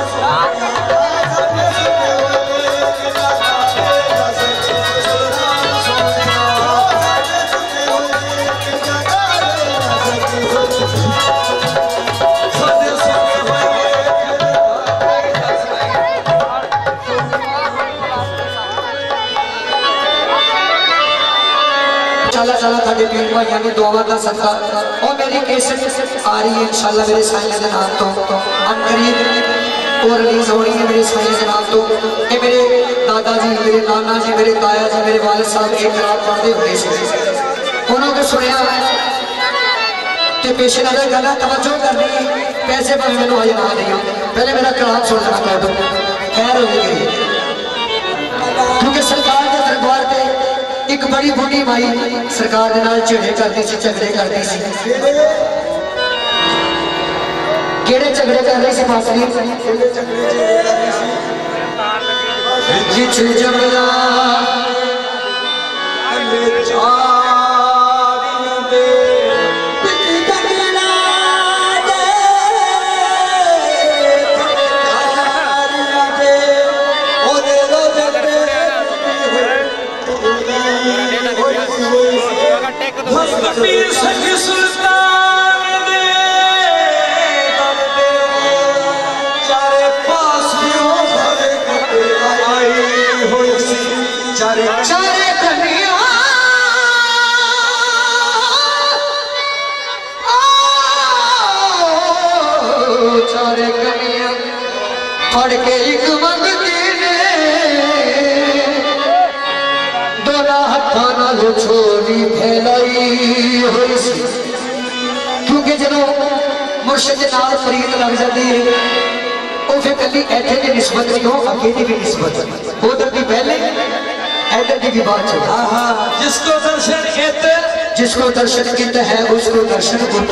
चला चला थाडे पीर भाइयों की दुआवां दा सदका और मेरी केसट आ रही है इंशाल्लाह मेरे साईं दे नाम तो अनकरीब और रिलीज हो रही है मेरे साईं दे नाम तो ये मेरे दादा जी मेरे नाना जी मेरे ताया जी मेरे वालिद साहब एक रात पढ़ते हुए थे उन्होंने सुनिया कि पेश नजर गला तवज्जो करनी पैसे पर मैंने आज ना दिया पहले मेरा कलाम सुन लेना कह दो खैर हो गई क्योंकि सरकार के दरबार पे एक बड़ी बूढ़ी माई सरकार के नाल झगड़े करती सी झगड़े करती सी केड़े झगड़े कर रही सी मासरी जिछ जमला सखी सुल्तान दे चारे पास आई हुई सी चारे चारे कन्या चारे कन्या फड़ के एक मंगती ने दोना हथा नाल छोरी फैलाई हुई सी क्योंकि जो मुर्शिद के नाल फरीद लग जाती है वो फिर कभी ऐसे की निस्बत नहीं हो अगे की भी निस्बत उधर की पहले इधर की भी बात चल जिसको दर्शन इत है उसको दर्शन बुद्ध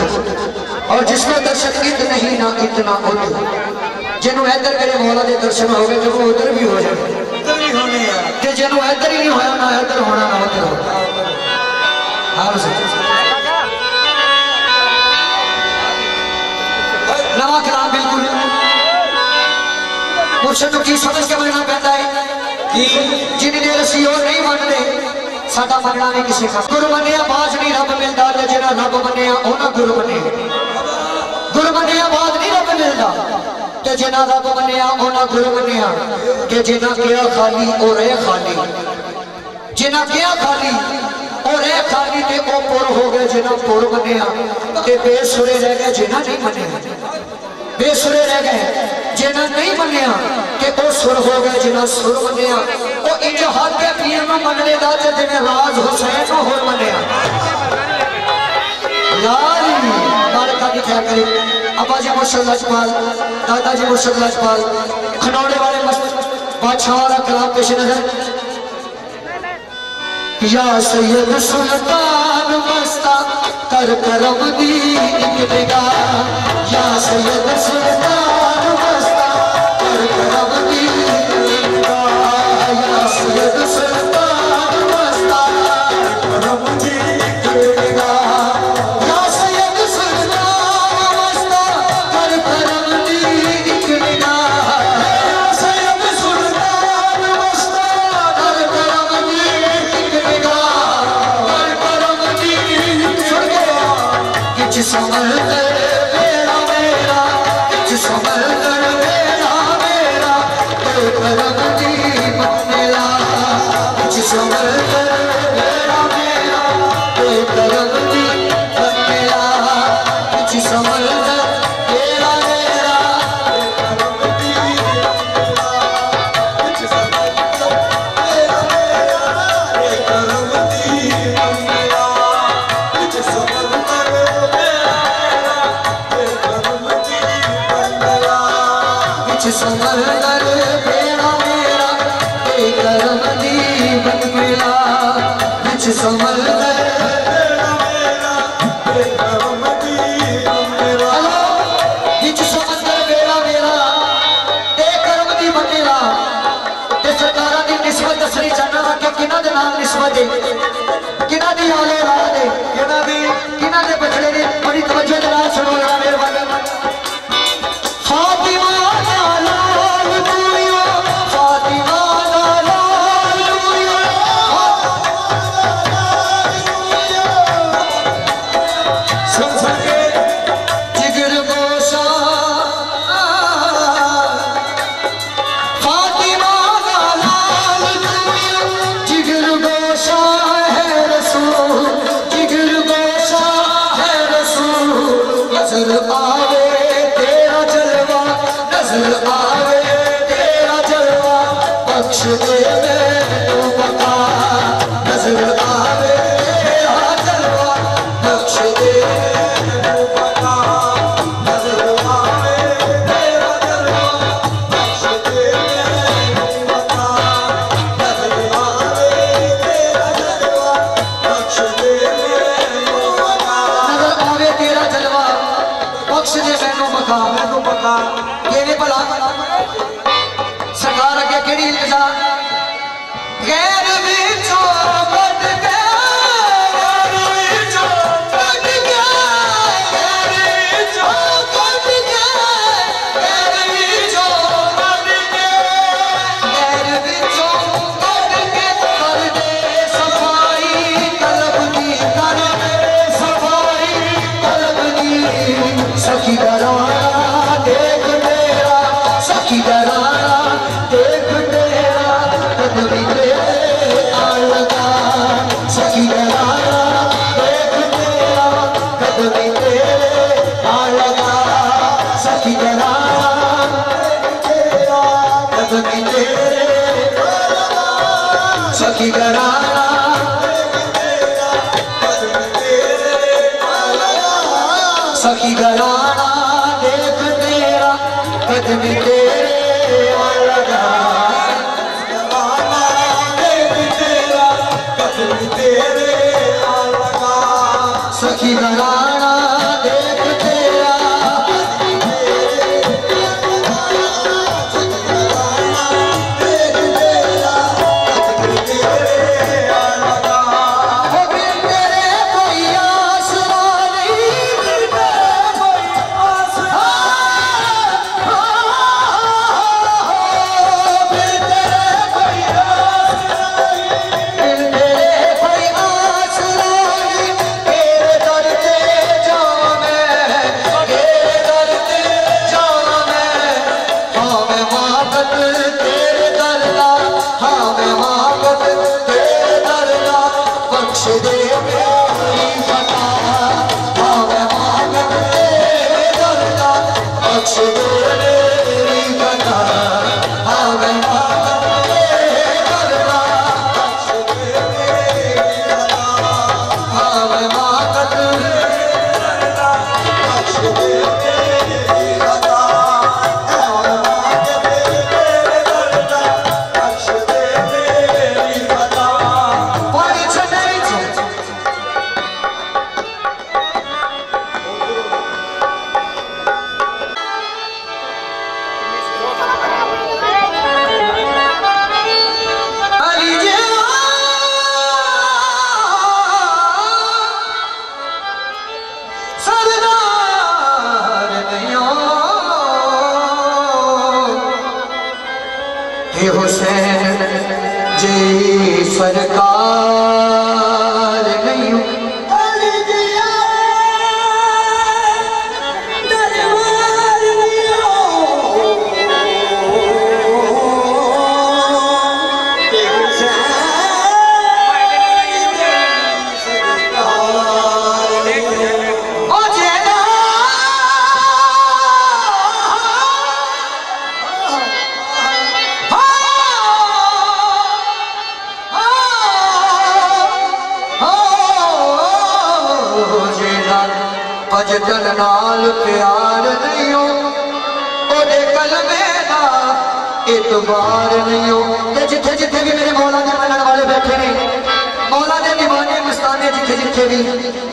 और जिसको दर्शन इत नहीं ना इतना बुद्ध जिन्हों इधर मेरे मौला के दर्शन हो गए तो वो उधर भी हो जाए जिन्हों इधर ही नहीं होया ना इधर होना ना उधर हो नवा कलाम बिल्कुल मुर्शिद की समझ के मनना पैदा है कि जिन्हें देर असी और नहीं मानते साडा मनना नहीं किसी का गुरु मनिया बाज नहीं रब मिलता जिन्हें रब मनिया उन्हें गुरु मनिया गुरु मनिया बाज नहीं रब मिलता ते जिन्हें रब मनिया उन्हें गुरु मनिया कि जिन्हें किया खाली और है खाली जिन्हें किया खाली और है खाली ते ओ पुर हो गए जिन्हें पुर मनिया ते बेसुरे रह गए जिन्हें नहीं मनिया बेसुरे रह गए जिन्हें नहीं मनिया कि वो सुर हो गए जिन्हें सुर मनिया वो इंज हाथ के पीर में मनने का जिन्हें राज हुसैन को हो मनिया यार मालिका की क्या करे अब्बा जी मुर्शिद लाजपाल दादा जी मुर्शिद लाजपाल खनौड़े वाले बादशाह वाला कलाम पेश नजर या सैयद सुल्तान मस्ता कर करम दी एक निगाह या सैयद सुल्तान मस्ता कर करम दी एक निगाह या सैयद सुल्तान मस्ता कर करम दी एक निगाह या सैयद सुल्तान मस्ता कर करम दी एक निगाह या सैयद सुल्तान मस्ता कर करम दी एक निगाह कर करम दी सुन गया कि समझ मेरा मेरा कि समझ मेरा मेरा तो करम दी मेरा कि समझ समंदर बेड़ा मेरा करम दी बन मिला बिच समंदर बेड़ा मेरा करम दी बन मिला बिच समंदर बेड़ा मेरा करम दी बन मिला ते सरकारां दी निस्बत दसनी चाहना वा कि किन्हां दे नाम निस्बत है किन्हां दी औले औलाद है किन्हां दे बछड़े ने बड़ी तवज्जो दे नाल सुनो जरा मेहरबानी फातिमा दा लाल दुनिया फातिमा दा लाल दुनिया सुन सके जिगर गोशा फातिमा दा लाल दुनिया जिगर गोशा है रसूल जिगर गोशा है रसूल नजर आवे तेरा जलवा नजर आवे तेरा जलवा बख्श दे मैनू बता नजर आवे तेरा जलवा बख्श दे मैनू बता नजर आवे तेरा जलवा बख्श दे मैनू बता नजर आवे तेरा जलवा बख्श दे मैनू बता नजर आवे तेरा जलवा बख्श दे मैनू बता केने भला सरकार अगे केड़ी इल्जा गैर विचों कट गया गैर विचों कट गया गैर विचों कट गया गैर विचों कट गया गैर विचों कट के कर दे सफाई कल्ब दी कर दे सफाई कल्ब दी सखी घराना देख तेरा सखी घराना देख तेरा कदमी तेरे आ लगा सखी घराना देख तेरा कदमी तेरे आ लगा सखी घराना तेरा कदमी तेरे आ लगा सखी घराना सखी घराना देख तेरा कदम तेरे आ लगा देख तेरा कदम तेरे आ लगा सखी घराना देख तेरा हुसैन जी सरकार नहीं भजन नाल प्यार नहीं हो ओदे कलमे दा एतबार नहीं हो। जिथे जिथे भी मेरे मौला के मनण वाले बैठे ने, मौला के दीवाने मस्ताने जिथे जिथे भी,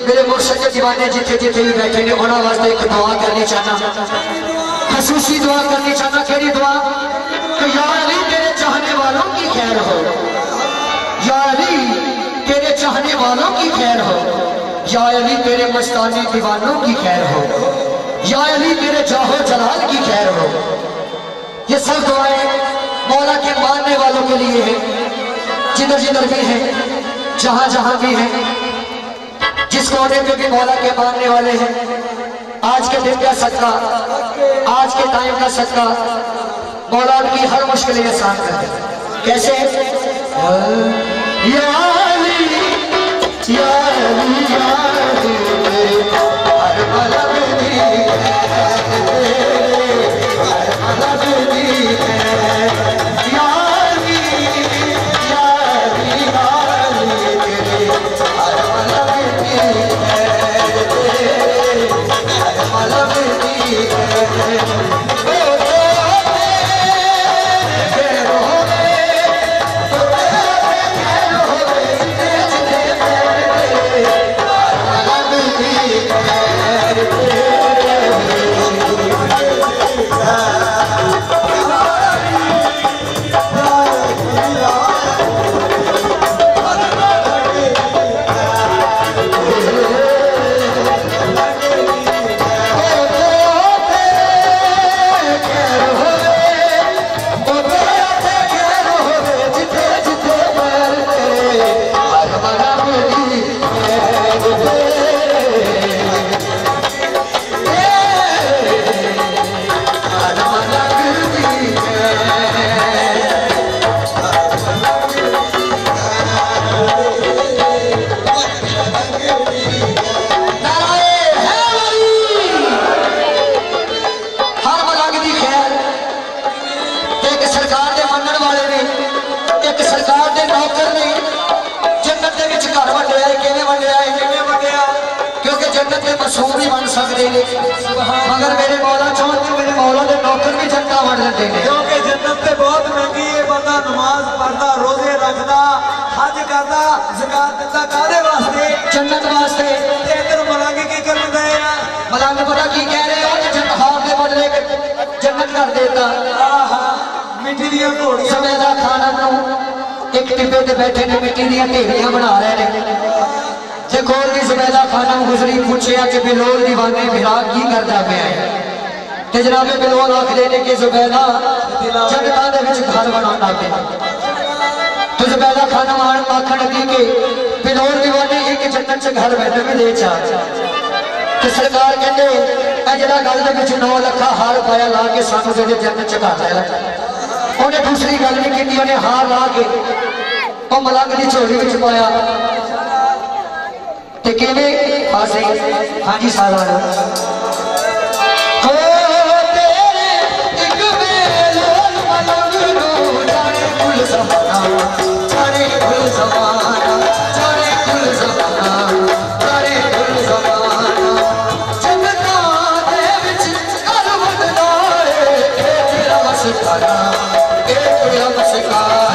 मेरे मुर्शद के दीवाने जिथे जिथे भी बैठे ने, उन्होंने वास्ते एक दुआ करनी चाहना, खसूसी दुआ करनी चाहना। केड़ी दुआ? कि या अली तेरे चाहने वालों की खैर हो, या अली तेरे चाहने वालों की खैर हो, या अली तेरे मस्तानी दीवानों की खैर हो, या अली तेरे जाहो जलाल की खैर हो। ये सब दुआएं मौला के मानने वालों के लिए है, जिधर जिधर भी है, जहां जहां भी है, जिस कोने पे भी मौला के मानने वाले हैं। आज के दिन का सदका, आज के टाइम का सदका मौला उनकी हर मुश्किलें आसान कर दे। कैसे? या अली, या अली, या अली, हर मलब दी है, हर मलब दी है। या अली, या अली, या अली, हर मलब दी है, हर मलब दी है। मगर मेरे मौला चाहते, मेरे मौला के नौकर भी जन्नत वड़ देते हैं, क्योंकि जन्नत ते बहुत महंगी है। बंदा नमाज पढ़ता, रोजे रखता, हज करता, ज़कात देता, कादे वास्ते? जन्नत वास्ते। इधर मलंग की कर गए ना, मलंग पता की कह रहे हो? जन्नत के बदले जन्नत कर देता। मिट्टी दी घोड़ियां सवेदा खाना नूं एक टिब्बे ते बैठे ने, मिट्टी दी ढेरियां बना रहे हैं। देखो जी ज़ुबैदा खानम गुजरी, पूछया कि बिलोल दीवाने फिरा की करता पे है? ते जनाबे बिलोल आखदे ने कि ज़ुबैदा जन्नतां दे विच घर बनाउंदा पे। तो ज़ुबैदा खानम आखण लगी कि बिलोल दीवाने एक जन्नत च घर मैनूं भी दे चा। ते सरकार कहंदे ए जिहड़ा गल दे विच 9 लाख हार पाया ला के सानूं दे जन्नत च घर ले। उन्हें दूसरी गल नहीं कीती, उन्हें हार ला के ओ मलंग दी झोली विच पाया। हाँ जी सारा मस्कार